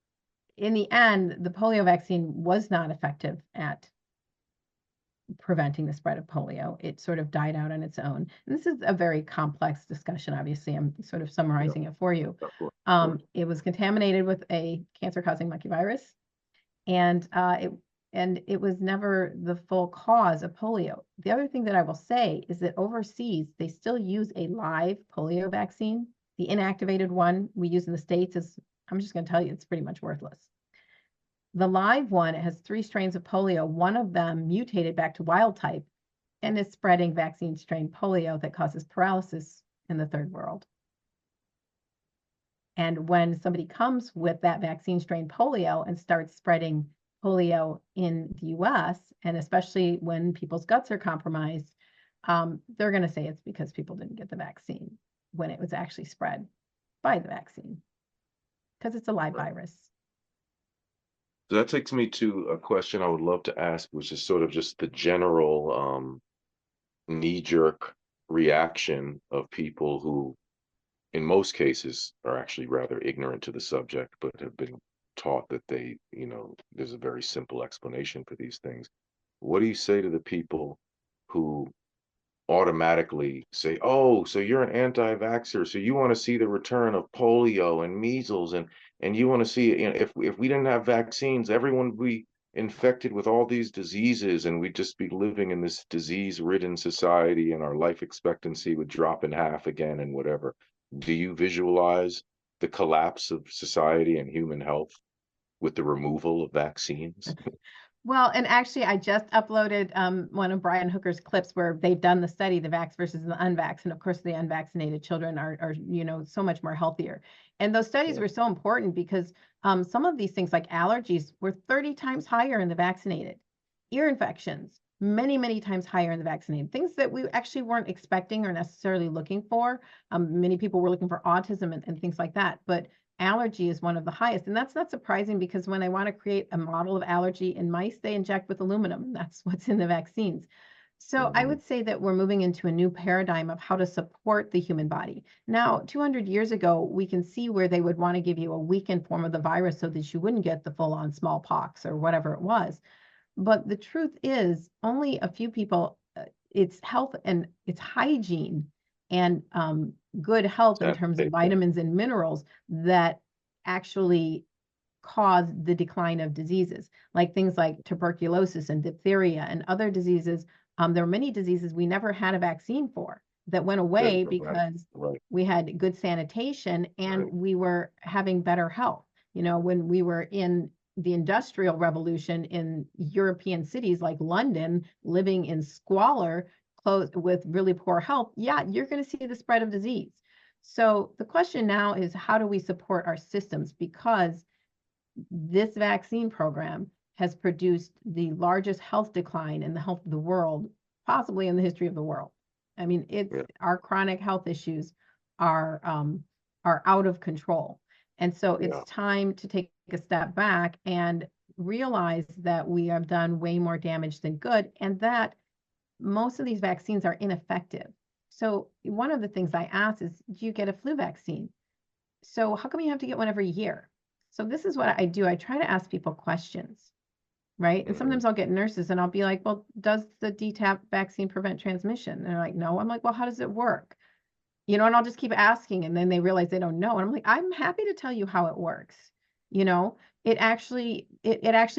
in the end, the polio vaccine was not effective at preventing the spread of polio. It sort of died out on its own. And this is a very complex discussion. Obviously, I'm sort of summarizing it for you. It was contaminated with a cancer-causing monkey virus, and it was never the full cause of polio. The other thing that I will say is that overseas, they still use a live polio vaccine. The inactivated one we use in the States is, I'm just going to tell you, it's pretty much worthless. The live one, it has 3 strains of polio. One of them mutated back to wild type and is spreading vaccine strain polio that causes paralysis in the third world. And when somebody comes with that vaccine strain polio and starts spreading polio in the US, and especially when people's guts are compromised, they're going to say it's because people didn't get the vaccine when it was actually spread by the vaccine, because it's a live virus.
So that takes me to a question I would love to ask, which is sort of just the general knee-jerk reaction of people who, in most cases, are actually rather ignorant to the subject, but have been taught that there's a very simple explanation for these things. What do you say to the people who automatically say, oh, so you're an anti-vaxxer, so you want to see the return of polio and measles, and you want to see, if we didn't have vaccines, everyone would be infected with all these diseases, and we'd just be living in this disease-ridden society, and our life expectancy would drop in half again and whatever. Do you visualize the collapse of society and human health with the removal of vaccines?
Well, and actually, I just uploaded one of Brian Hooker's clips where they've done the study, the vax versus the unvax, and of course, the unvaccinated children are so much more healthier. And those studies were so important because some of these things, like allergies, were 30 times higher in the vaccinated. Ear infections, many, many times higher in the vaccinated. Things that we actually weren't expecting or necessarily looking for. Many people were looking for autism and things like that, but allergy is one of the highest. And that's not surprising, because when they want to create a model of allergy in mice, they inject with aluminum, and that's what's in the vaccines. So I would say that we're moving into a new paradigm of how to support the human body. Now, 200 years ago, we can see where they would want to give you a weakened form of the virus so that you wouldn't get the full-on smallpox or whatever it was. But the truth is, only a few people, it's health and it's hygiene and good health in terms of vitamins and minerals that actually cause the decline of diseases, like things like tuberculosis and diphtheria and other diseases. There are many diseases we never had a vaccine for that went away because we had good sanitation and we were having better health. You know, when we were in the Industrial Revolution in European cities like London, living in squalor, close with really poor health, yeah, you're going to see the spread of disease. So the question now is, how do we support our systems? Because this vaccine program has produced the largest health decline in the health of the world, possibly in the history of the world. I mean, our chronic health issues are out of control. And so it's time to take a step back and realize that we have done way more damage than good, and that most of these vaccines are ineffective. So one of the things I ask is, do you get a flu vaccine? So how come you have to get one every year? So this is what I do. I try to ask people questions, right? And sometimes I'll get nurses and I'll be like, well, does the DTaP vaccine prevent transmission? And they're like, no. I'm like, well, how does it work? You know, and I'll just keep asking, and then they realize they don't know. And I'm like, I'm happy to tell you how it works. You know, it actually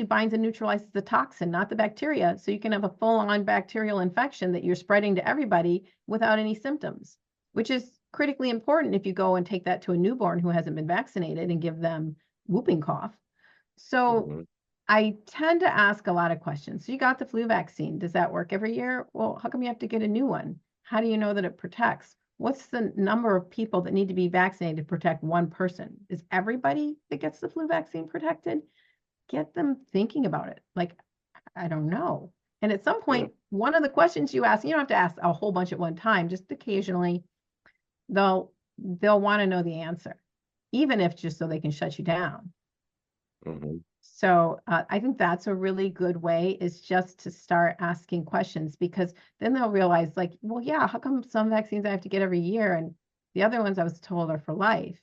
binds and neutralizes the toxin, not the bacteria. So you can have a full-on bacterial infection that you're spreading to everybody without any symptoms, which is critically important if you go and take that to a newborn who hasn't been vaccinated and give them whooping cough. So I tend to ask a lot of questions. So you got the flu vaccine. Does that work every year? Well, how come you have to get a new one? How do you know that it protects? What's the number of people that need to be vaccinated to protect one person? Is everybody that gets the flu vaccine protected? Get them thinking about it. Like, I don't know. And at some point, one of the questions you ask, you don't have to ask a whole bunch at one time, just occasionally, they'll want to know the answer, even if just so they can shut you down. So I think that's a really good way, is just to start asking questions, because then they'll realize, like, well, yeah, how come some vaccines I have to get every year and the other ones I was told are for life?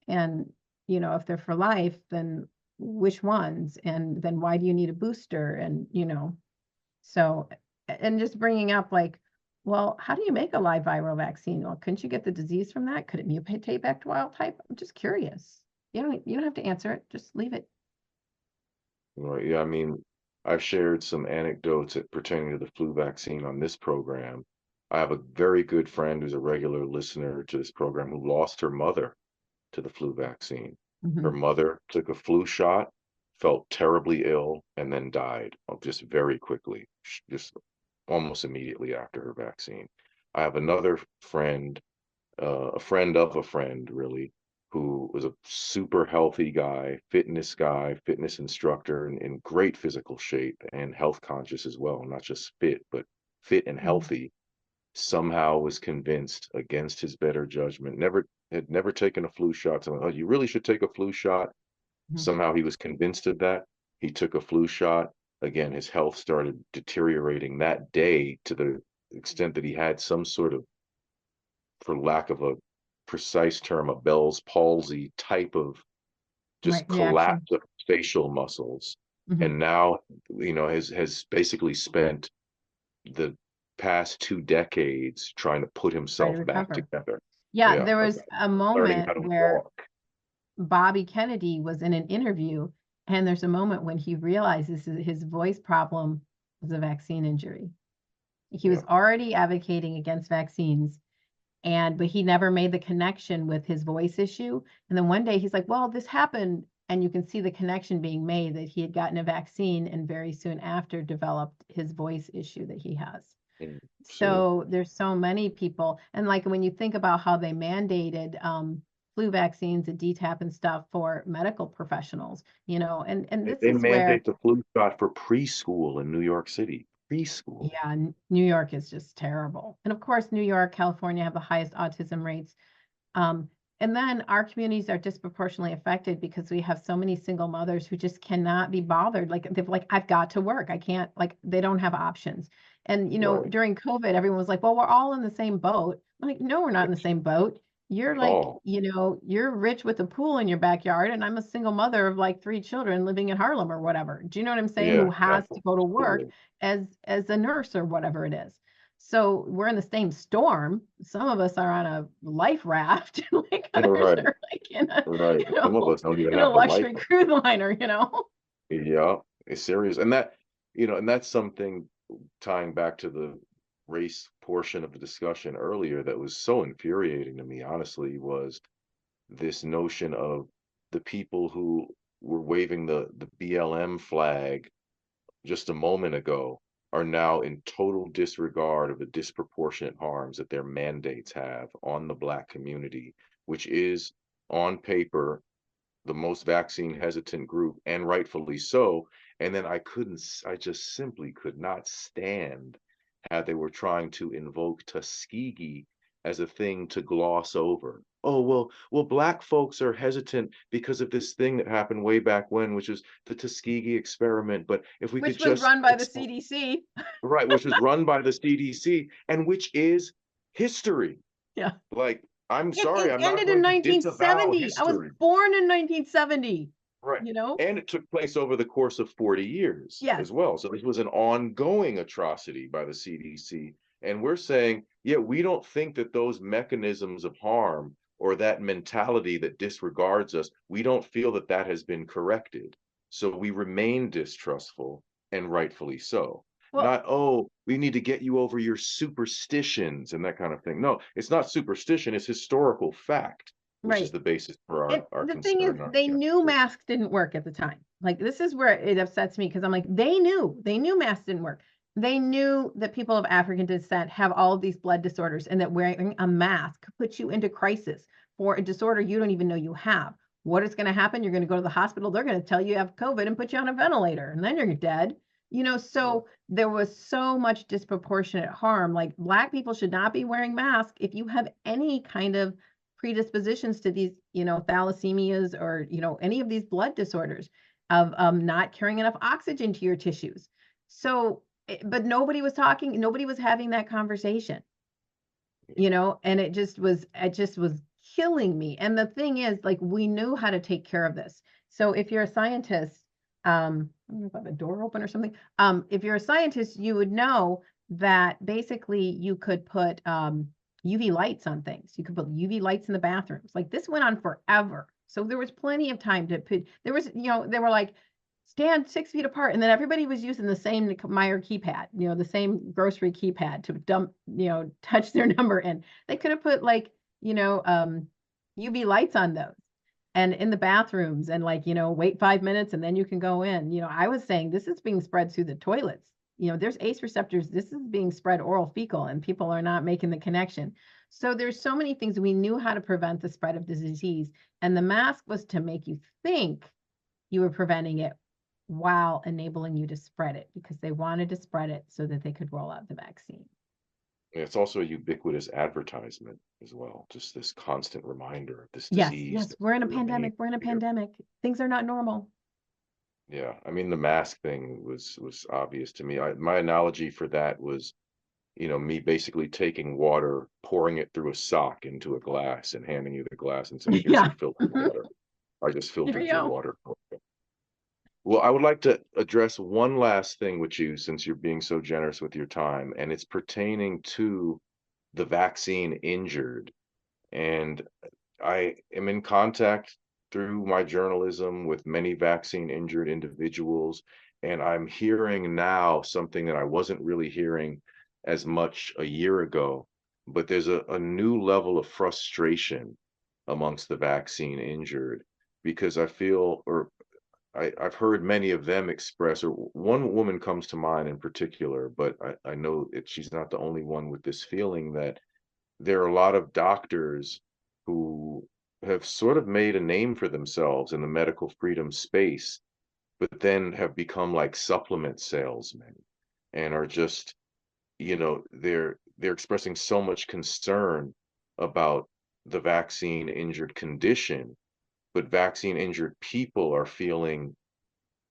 And, you know, if they're for life, then which ones? And then why do you need a booster? And, you know, so, and just bringing up like, well, how do you make a live viral vaccine? Well, couldn't you get the disease from that? Could it mutate back to wild type? I'm just curious. You don't have to answer it. Just leave it.
Right. Yeah. I mean, I've shared some anecdotes pertaining to the flu vaccine on this program. I have a very good friend who's a regular listener to this program who lost her mother to the flu vaccine. Her mother took a flu shot, felt terribly ill, and then died just very quickly, just almost immediately after her vaccine. I have another friend, a friend of a friend, really, who was a super healthy guy, fitness instructor, and in great physical shape and health conscious as well, not just fit, but fit and healthy. Somehow was convinced against his better judgment, had never taken a flu shot. So, oh, you really should take a flu shot. Somehow he was convinced of that. He took a flu shot. Again, his health started deteriorating that day to the extent that he had some sort of, for lack of a precise term, a Bell's palsy type of just collapse of facial muscles. And now, you know, has basically spent the past 2 decades trying to put himself back together.
Yeah, there was a moment where Bobby Kennedy was in an interview, and there's a moment when he realizes his voice problem was a vaccine injury. He was already advocating against vaccines, but he never made the connection with his voice issue. And then one day he's like, well, this happened. And you can see the connection being made, that he had gotten a vaccine and very soon after developed his voice issue that he has. So there's so many people. And like when you think about how they mandated flu vaccines and DTaP and stuff for medical professionals, you know, and this
they
is
mandate the flu shot for preschool in New York City. Preschool.
Yeah, New York is just terrible. And of course, New York, California have the highest autism rates. And then our communities are disproportionately affected because we have so many single mothers who just cannot be bothered. Like they're like, I've got to work. I can't, like, they don't have options. And,
Right.
during COVID, everyone was like, well, we're all in the same boat. I'm like, no, we're not in the same boat. You're
At
like,
all.
you're rich with a pool in your backyard, and I'm a single mother of like 3 children living in Harlem or whatever. Do you know what I'm saying?
Yeah,
Who has to go to work
absolutely.
as a nurse or whatever it is. So we're in the same storm. Some of us are on a life raft, like others
Right,
are like in a,
right. Some of us don't even
in a
have a life.
luxury cruise liner.
Yeah, it's serious. And that, and that's something tying back to the race portion of the discussion earlier that was so infuriating to me, honestly, was this notion of the people who were waving the BLM flag just a moment ago are now in total disregard of the disproportionate harms that their mandates have on the Black community, which is on paper the most vaccine hesitant group, and rightfully so. And then I just simply could not stand how they were trying to invoke Tuskegee as a thing to gloss over. Oh, well, Black folks are hesitant because of this thing that happened way back when, which is the Tuskegee experiment. But if we could
Which was
just,
run by the CDC.
right, which was run by the CDC and which is history.
Yeah.
Like, I'm sorry,
It
I'm not
ended in
going to disavow
1970. I was
history.
born in 1970,
Right.
you know?
And it took place over the course of 40 years
Yes.
as well. So this was an ongoing atrocity by the CDC. And we're saying, yeah, we don't think that those mechanisms of harm or that mentality that disregards us, we don't feel that that has been corrected. So we remain distrustful, and rightfully so.
Well,
Not, oh, we need to get you over your superstitions and that kind of thing. No, it's not superstition, it's historical fact, which is
right.
the basis for
And
our
the thing is,
concern.
they knew masks didn't work at the time. Like, this is where it upsets me, because I'm like, they knew masks didn't work. They knew that people of African descent have all of these blood disorders, and that wearing a mask puts you into crisis for a disorder you don't even know you have. What is going to happen? You're going to go to the hospital. They're going to tell you have COVID and put you on a ventilator, and then you're dead. So there was so much disproportionate harm. Like, Black people should not be wearing masks if you have any kind of predispositions to these, thalassemias, or, any of these blood disorders of not carrying enough oxygen to your tissues. So, but nobody was talking, nobody was having that conversation, and it just was killing me. And the thing is, like, we knew how to take care of this. So if you're a scientist, I don't know if I have a door open or something. If you're a scientist, you would know that basically you could put UV lights on things. You could put UV lights in the bathrooms. Like, this went on forever. So there was plenty of time to put, they were like, stand 6 feet apart. And then everybody was using the same Meyer keypad, the same grocery keypad to touch their number in. They could have put, like, UV lights on those, and in the bathrooms, and, like, wait 5 minutes and then you can go in. I was saying this is being spread through the toilets. There's ACE receptors. This is being spread oral fecal, and people are not making the connection. So there's so many things. We knew how to prevent the spread of the disease, and the mask was to make you think you were preventing it while enabling you to spread it, because they wanted to spread it so that they could roll out the vaccine.
It's also a ubiquitous advertisement as well. Just this constant reminder of this
Yes,
disease
yes,
that
we're in a
remains
pandemic. We're in a
here.
pandemic. Things are not normal.
Yeah, I mean the mask thing was obvious to me. My analogy for that was, me basically taking water, pouring it through a sock into a glass, and handing you the glass and saying, "Here's
Yeah.
some filtered water. I just
Here we
filtered your
go.
water." Well, I would like to address one last thing with you since you're being so generous with your time, and it's pertaining to the vaccine injured. And I am in contact through my journalism with many vaccine injured individuals, and I'm hearing now something that I wasn't really hearing as much a year ago, but there's a new level of frustration amongst the vaccine injured because I feel, or I've heard many of them express, or one woman comes to mind in particular, but I know she's not the only one with this feeling that there are a lot of doctors who have sort of made a name for themselves in the medical freedom space, but then have become like supplement salesmen and are just, they're expressing so much concern about the vaccine injured condition, but vaccine injured people are feeling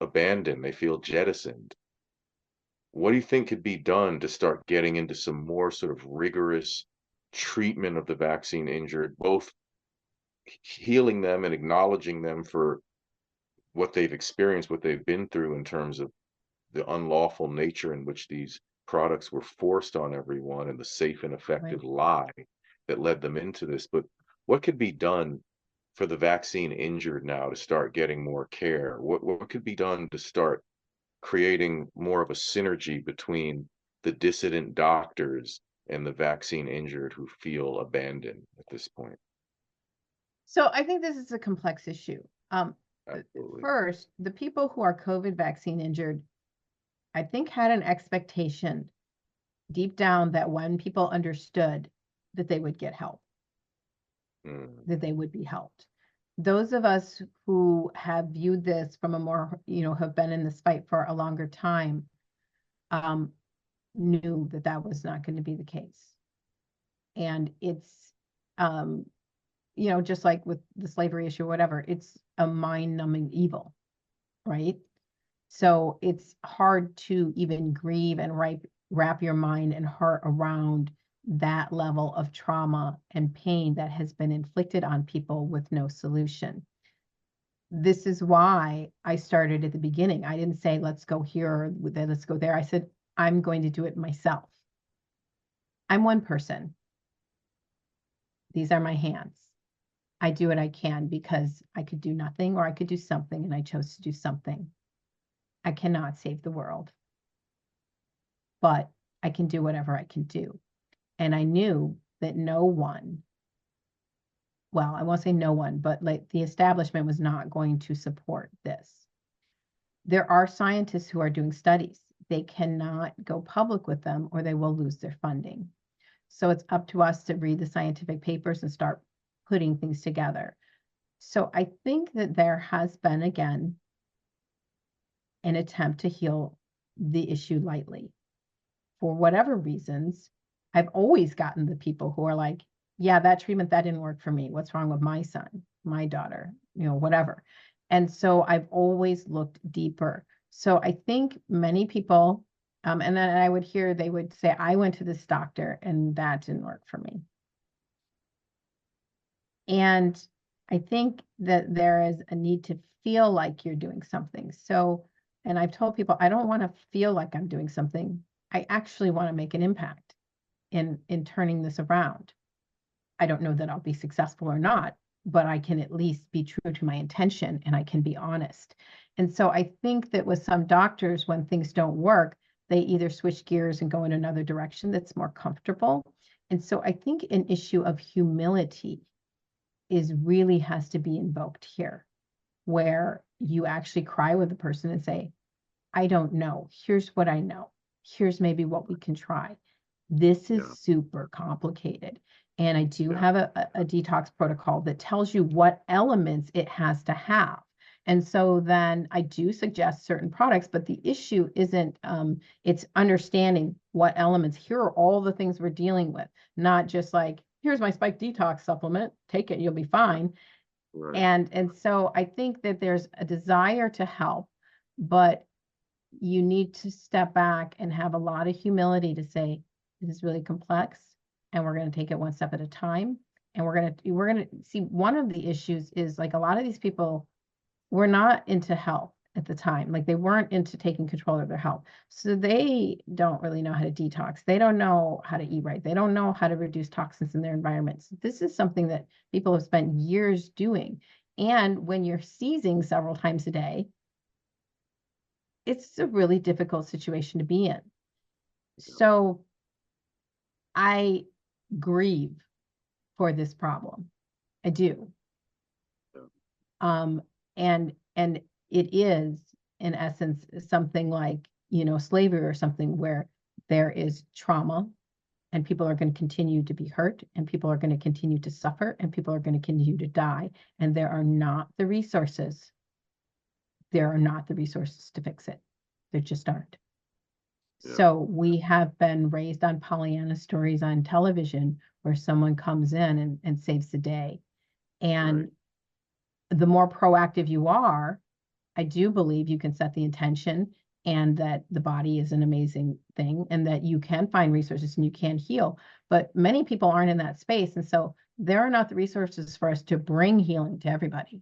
abandoned, they feel jettisoned. what do you think could be done to start getting into some more sort of rigorous treatment of the vaccine injured, both healing them and acknowledging them for what they've experienced, what they've been through in terms of the unlawful nature in which these products were forced on everyone and the safe and
Right.
effective lie that led them into this. But what could be done for the vaccine injured now to start getting more care? What could be done to start creating more of a synergy between the dissident doctors and the vaccine injured who feel abandoned at this point?
So I think this is a complex issue.
Absolutely.
First, the people who are COVID vaccine injured, I think, had an expectation deep down that when people understood that they would get help,
Mm,
that they would be helped. Those of us who have viewed this from a more, have been in this fight for a longer time, um, knew that that was not going to be the case. And it's, um, just like with the slavery issue, or whatever, it's a mind-numbing evil, right? So it's hard to even grieve and wrap your mind and heart around that level of trauma and pain that has been inflicted on people with no solution. This is why I started at the beginning. I didn't say, let's go here, or let's go there. I said, I'm going to do it myself. I'm one person. These are my hands. I do what I can because I could do nothing or I could do something, and I chose to do something. I cannot save the world, but I can do whatever I can do. And I knew that no one, well, I won't say no one, but like the establishment was not going to support this. There are scientists who are doing studies. They cannot go public with them or they will lose their funding. So it's up to us to read the scientific papers and start putting things together. So I think that there has been, again, an attempt to heal the issue lightly. For whatever reasons, I've always gotten the people who are like, yeah, that treatment, that didn't work for me. What's wrong with my son, my daughter, whatever. And so I've always looked deeper. So I think many people, and then I would hear, they would say, I went to this doctor and that didn't work for me. And I think that there is a need to feel like you're doing something. So, and I've told people, I don't want to feel like I'm doing something. I actually want to make an impact in turning this around. I don't know that I'll be successful or not, but I can at least be true to my intention and I can be honest. And so I think that with some doctors, when things don't work, they either switch gears and go in another direction that's more comfortable. And so I think an issue of humility really has to be invoked here, where you actually cry with the person and say, I don't know. Here's what I know. Here's maybe what we can try. This is
yeah,
super complicated. And I do
yeah,
have a detox protocol that tells you what elements it has to have. And so then I do suggest certain products, but the issue isn't, it's understanding what elements, here are all the things we're dealing with, not just like, here's my spike detox supplement, take it, you'll be fine.
right.
And so I think that there's a desire to help, but you need to step back and have a lot of humility to say, this is really complex and we're going to take it one step at a time. And we're going to see, one of the issues is like a lot of these people were not into health at the time. Like they weren't into taking control of their health. So they don't really know how to detox. They don't know how to eat right. They don't know how to reduce toxins in their environments. This is something that people have spent years doing. And when you're seizing several times a day, it's a really difficult situation to be in. So I grieve for this problem. I do.
Yeah.
And it is in essence something like, slavery or something where there is trauma and people are going to continue to be hurt and people are going to continue to suffer and people are going to continue to die. And there are not the resources. There are not the resources to fix it. There just aren't.
Yeah,
So we have been raised on Pollyanna stories on television where someone comes in and saves the day.
right.
And the more proactive you are, I do believe you can set the intention and that the body is an amazing thing and that you can find resources and you can heal. But many people aren't in that space. And so there are not the resources for us to bring healing to everybody.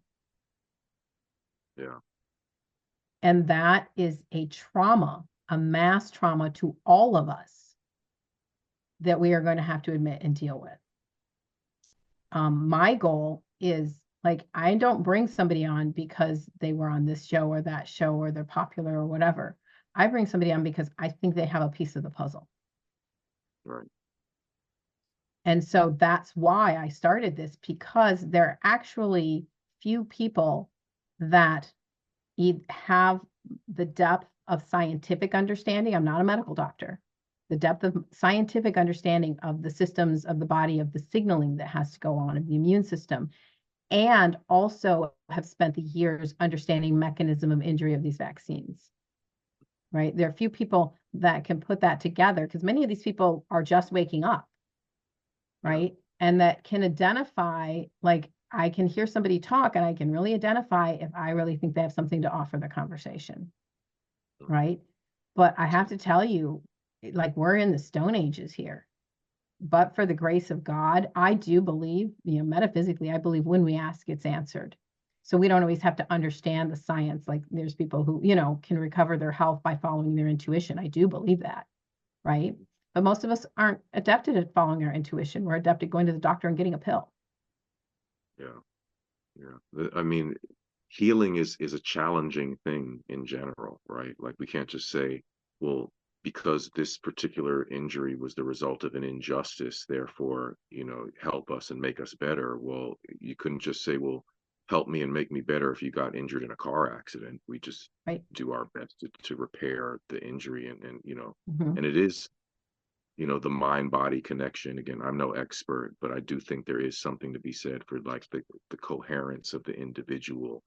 Yeah.
And that is a trauma, a mass trauma to all of us that we are going to have to admit and deal with. My goal is, like, I don't bring somebody on because they were on this show or that show or they're popular or whatever. I bring somebody on because I think they have a piece of the puzzle.
Right.
And so that's why I started this, because there are actually few people that have the depth of scientific understanding. I'm not a medical doctor. The depth of scientific understanding of the systems of the body, of the signaling that has to go on of the immune system, and also have spent the years understanding mechanism of injury of these vaccines. Right? There are few people that can put that together, because many of these people are just waking up, right? And that can identify, like, I can hear somebody talk and I can really identify if I really think they have something to offer the conversation, right? But I have to tell you, like, we're in the Stone Ages here. But for the grace of God, I do believe, metaphysically, I believe when we ask, it's answered. So we don't always have to understand the science. Like, there's people who, can recover their health by following their intuition. I do believe that, right? But most of us aren't adapted at following our intuition. We're adapted going to the doctor and getting a pill.
Yeah. Yeah. I mean, healing is a challenging thing in general, right? Like, we can't just say, well, because this particular injury was the result of an injustice, therefore, help us and make us better. Well, you couldn't just say, well, help me and make me better if you got injured in a car accident. We just
Right.
do our best to repair the injury, and
Mm-hmm.
and it is, the mind body connection. Again, I'm no expert, but I do think there is something to be said for, like, the coherence of the individual,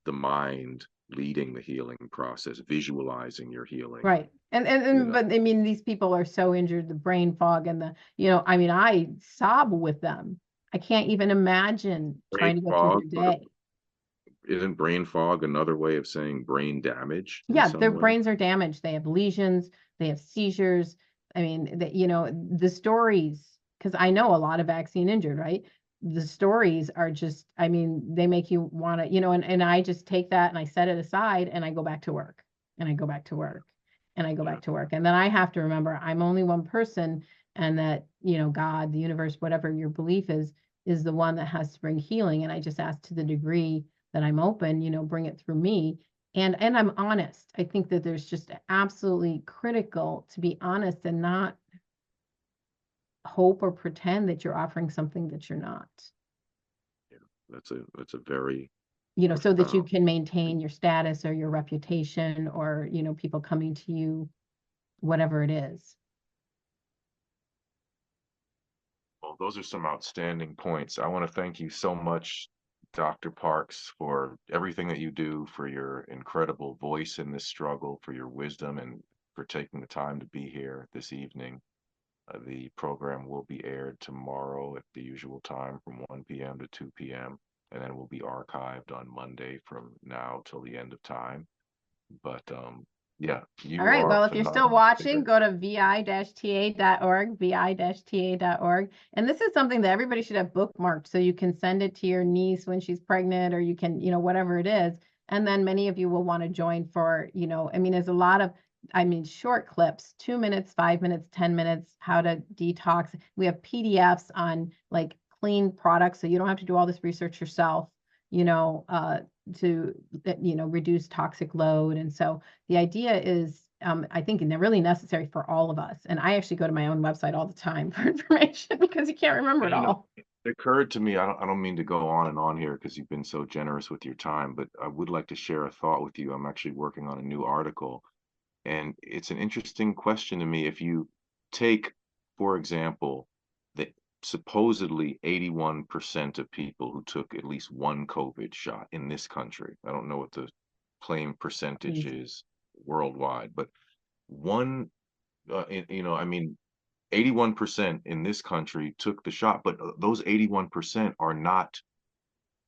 the mind leading the healing process, visualizing your healing.
Right. But I mean, these people are so injured, the brain fog and I mean, I sob with them. I can't even imagine
Brain
trying to go through
fog,
their day.
isn't brain fog another way of saying brain damage in
Yeah,
some
their
way?
brains are damaged. They have lesions, they have seizures. I mean, the stories, because I know a lot of vaccine injured, right? The stories are just, I mean, they make you want to, and I just take that and I set it aside and I go back to work and I go back to work and I go back to work. And then I have to remember I'm only one person, and that, God, the universe, whatever your belief is the one that has to bring healing. And I just ask, to the degree that I'm open, bring it through me. And I'm honest. I think that there's just absolutely critical to be honest and not hope or pretend that you're offering something that you're not.
Yeah, that's a very
So that you
profound.
can maintain your status or your reputation, or, people coming to you, whatever it is.
Well, those are some outstanding points. I want to thank you so much, Dr. Parks, for everything that you do, for your incredible voice in this struggle, for your wisdom, and for taking the time to be here this evening. The program will be aired tomorrow at the usual time from 1 p.m. to 2 p.m., and then it will be archived on Monday from now till the end of time. But yeah,
All
you
right.
are
Well, if you're still
phenomenal.
watching, go to vi-ta.org, vi-ta.org. And this is something that everybody should have bookmarked, so you can send it to your niece when she's pregnant, or you can, whatever it is. And then many of you will want to join for, I mean, there's a lot of, short clips, 2 minutes, 5 minutes, 10 minutes, how to detox. We have PDFs on, like, clean products, so you don't have to do all this research yourself, to, reduce toxic load. And so the idea is, I think, and they're really necessary for all of us. And I actually go to my own website all the time for information, because you can't remember it
And,
all.
it occurred to me, I don't mean to go on and on here because you've been so generous with your time, but I would like to share a thought with you. I'm actually working on a new article, and it's an interesting question to me. If you take, for example, the supposedly 81% of people who took at least one COVID shot in this country, I don't know what the claim percentage
Crazy.
is worldwide, but one, I mean, 81% in this country took the shot, but those 81% are not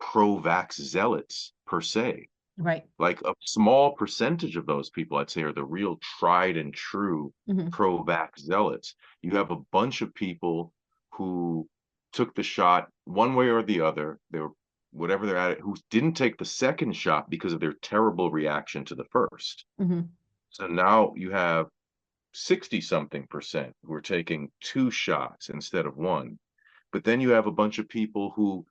pro-vax zealots per se.
Right.
Like a small percentage of those people, I'd say, are the real tried and true
Hmm.
pro-vax zealots. You have a bunch of people who took the shot one way or the other. They were whatever they're at it, who didn't take the second shot because of their terrible reaction to the first.
Hmm.
So now you have 60 something percent who are taking two shots instead of one. But then you have a bunch of people who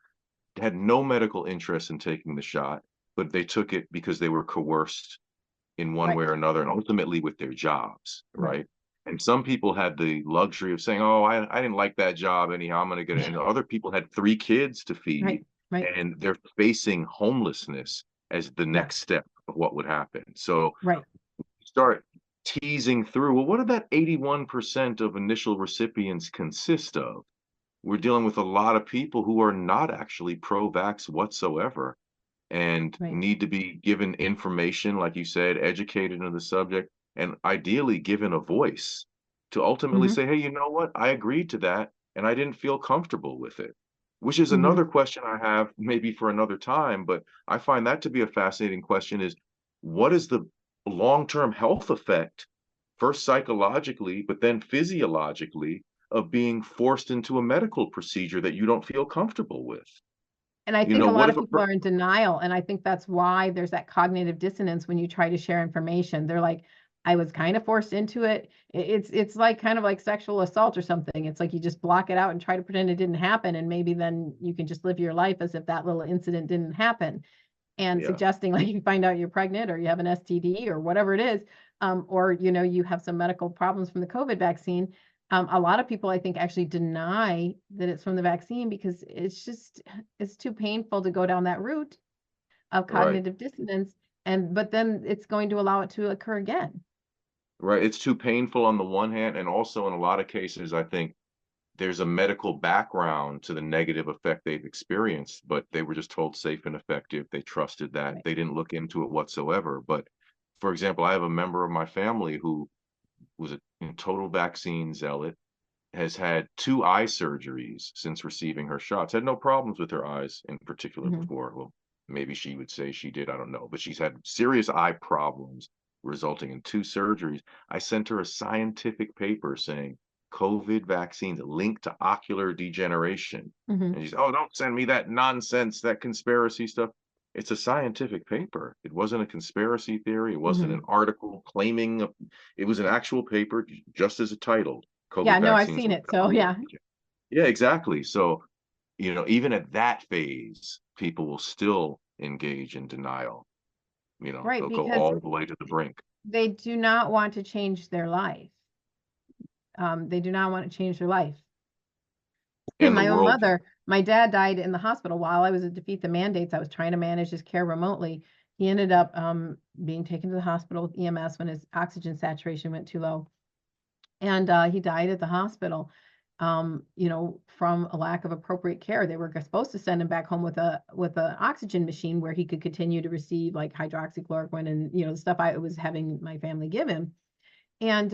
had no medical interest in taking the shot, but they took it because they were coerced in one way
Right.
or another, and ultimately with their jobs,
Right.
right? And some people had the luxury of saying, "Oh, I didn't like that job anyhow. I'm going to get it." And other people had three kids to feed,
Right. Right.
and they're facing homelessness as the
Yeah.
next step of what would happen. So
Right.
start teasing through, well, what did that 81% of initial recipients consist of? We're dealing with a lot of people who are not actually pro-vax whatsoever and
Right.
need to be given information, like you said, educated in the subject, and ideally given a voice to ultimately
Hmm.
say, hey, you know what? I agreed to that and I didn't feel comfortable with it. Which is
Hmm.
another question I have maybe for another time, but I find that to be a fascinating question is what is the long-term health effect, first psychologically, but then physiologically, of being forced into a medical procedure that you don't feel comfortable with?
And I
You
think
know,
a lot
what
of
if a
people are in denial, and I think that's why there's that cognitive dissonance when you try to share information. They're like, "I was kind of forced into it." It's like kind of like sexual assault or something. It's like you just block it out and try to pretend it didn't happen, and maybe then you can just live your life as if that little incident didn't happen. And
Yeah,
suggesting like you find out you're pregnant or you have an STD or whatever it is, or you have some medical problems from the COVID vaccine. A lot of people, I think, actually deny that it's from the vaccine because it's too painful to go down that route of
right.
cognitive dissonance, and but then it's going to allow it to occur again.
Right, it's too painful on the one hand, and also in a lot of cases, I think there's a medical background to the negative effect they've experienced, but they were just told safe and effective. They trusted that.
Right.
They didn't look into it whatsoever. But for example, I have a member of my family who was a total vaccine zealot, has had two eye surgeries since receiving her shots, had no problems with her eyes in particular
Hmm.
before. Well, maybe she would say she did, I don't know, but she's had serious eye problems resulting in two surgeries. I sent her a scientific paper saying COVID vaccines linked to ocular degeneration.
Hmm.
And she's, oh, don't send me that nonsense, that conspiracy stuff. It's a scientific paper. It wasn't a conspiracy theory. It wasn't an
Hmm.
article claiming it was an actual paper, just as a title.
Yeah,
COVID
no, I've
vaccines
seen
linked
it.
to
So
ocular
yeah.
degeneration. Yeah, exactly. So, even at that phase, people will still engage in denial.
Right,
They'll go
because
all the way to the brink.
they do not want to change their life. They do not want to change their life.
And the
My own
world,
mother, my dad died in the hospital while I was at Defeat the Mandates. I was trying to manage his care remotely. He ended up being taken to the hospital with EMS when his oxygen saturation went too low, and he died at the hospital. From a lack of appropriate care. They were supposed to send him back home with a oxygen machine where he could continue to receive like hydroxychloroquine and the stuff I was having my family give him. And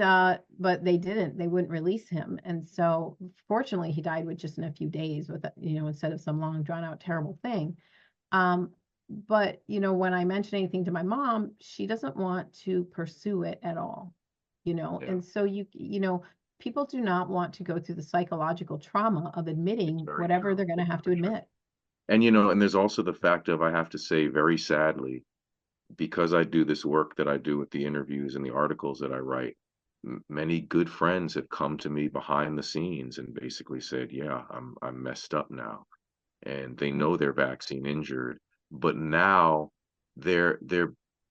but they didn't. They wouldn't release him. And so fortunately he died with just in a few days with instead of some long drawn out terrible thing. Um but when I mention anything to my mom, she doesn't want to pursue it at all.
yeah,
And so people do not want to go through the psychological trauma of
it's
admitting
very
whatever
true.
they're going to
It's
have to
very true.
admit.
And there's also the fact of, I have to say, very sadly, because I do this work that I do with the interviews and the articles that I write, many good friends have come to me behind the scenes and basically said, "Yeah, I'm messed up now," and they
Right.
know they're vaccine injured, but now their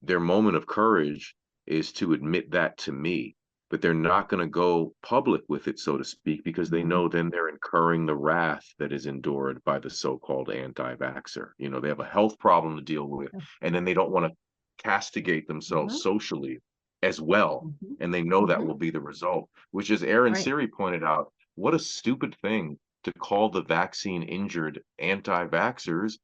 their moment of courage is to admit that to me, but they're not going to go public with it, so to speak, because they
Mhm.
know then they're incurring the wrath that is endured by the so-called anti-vaxxer. They have a health problem to deal with,
Yeah.
and then they don't want to castigate themselves
Mhm.
socially as well,
Mhm.
and they know that
Mhm.
will be the result, which, as Aaron
Right.
Siri pointed out, what a stupid thing to call the vaccine injured anti-vaxxers.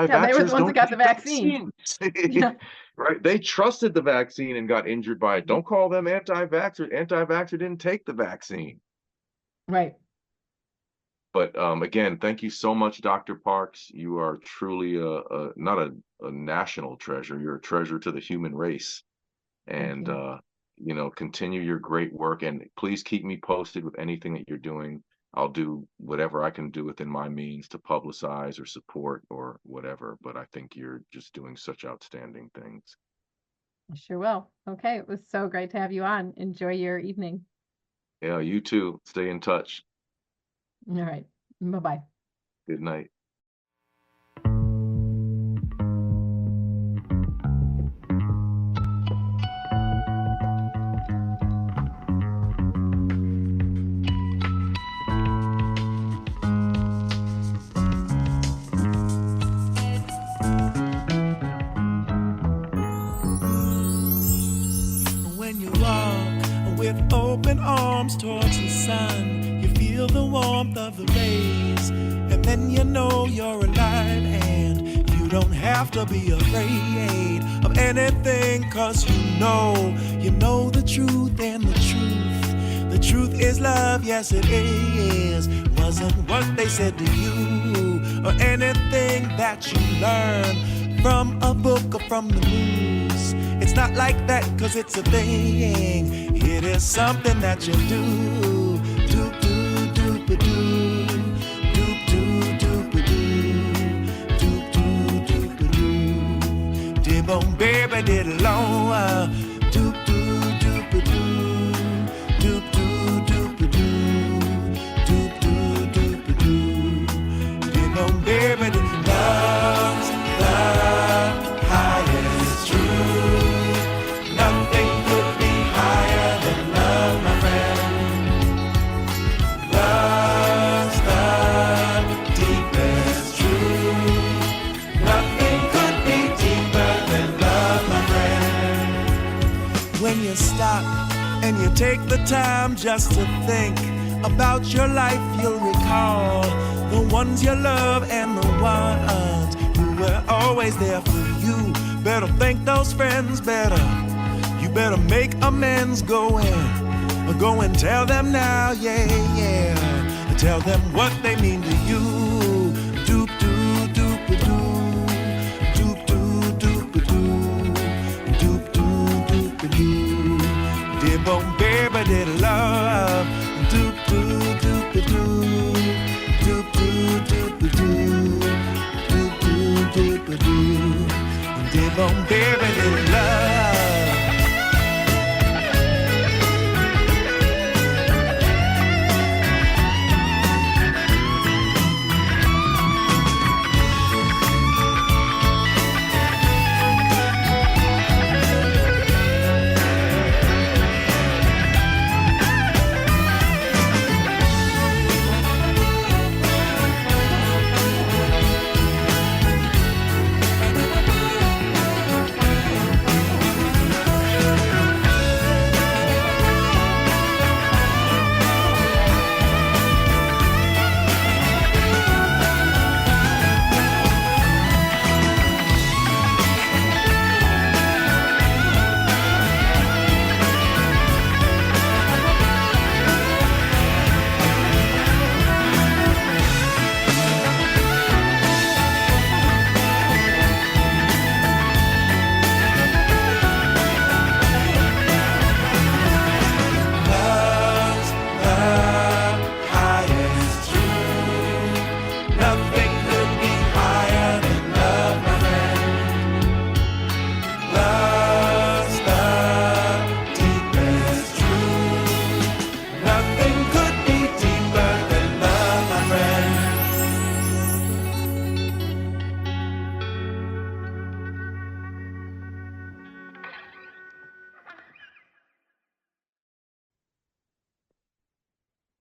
Yeah, they were the
Anti-vaxxers
ones that
don't
got the
take
vaccine.
vaccines,
Yeah.
right? They trusted the vaccine and got injured by it.
Mhm.
Don't call them anti-vaxxers. Anti-vaxxer didn't take the vaccine.
Right.
But again, thank you so much, Dr. Parks. You are truly not a national treasure. You're a treasure to the human race.
Thank
And
you.
continue your great work, and please keep me posted with anything that you're doing. I'll do whatever I can do within my means to publicize or support or whatever, but I think you're just doing such outstanding things.
I sure will. Okay, it was so great to have you on. Enjoy your evening.
Yeah, you too. Stay in touch.
All right. Bye-bye.
Good night.
When you walk with open arms towards the sun, you feel the warmth of the rays, and then you know you're alive, and you don't have to be afraid of anything, 'cause you know the truth, and the truth is love, yes it is. Wasn't what they said to you, or anything that you learned from a book or from the news. It's not like that, 'cause it's a thing. It is something that you do. Doop doop doop doo. Doop doop doop doo. Doop doop doop doo. Dib-on baby did long. Doop doop doop doo. Doop doop doop doo. Doop doop doop doo. Dib-on baby did love's the highest truth. Nothing could be higher than love, my friend. Love's the deepest truth. Nothing could be deeper than love, my friend. When you stop and you take the time just to think about your life, you'll recall the ones you love and the ones who were always there for you. Better thank those friends better. You better make amends. Go and tell them now, yeah, yeah. Tell them what they mean to you. Doop doop doop doo. Doop doop doop doo. Doop doop doop doo. Dib-on baby did love. Doop doop doop doo. Doop doop doop doo. Doop doop doop doo. Dib-on baby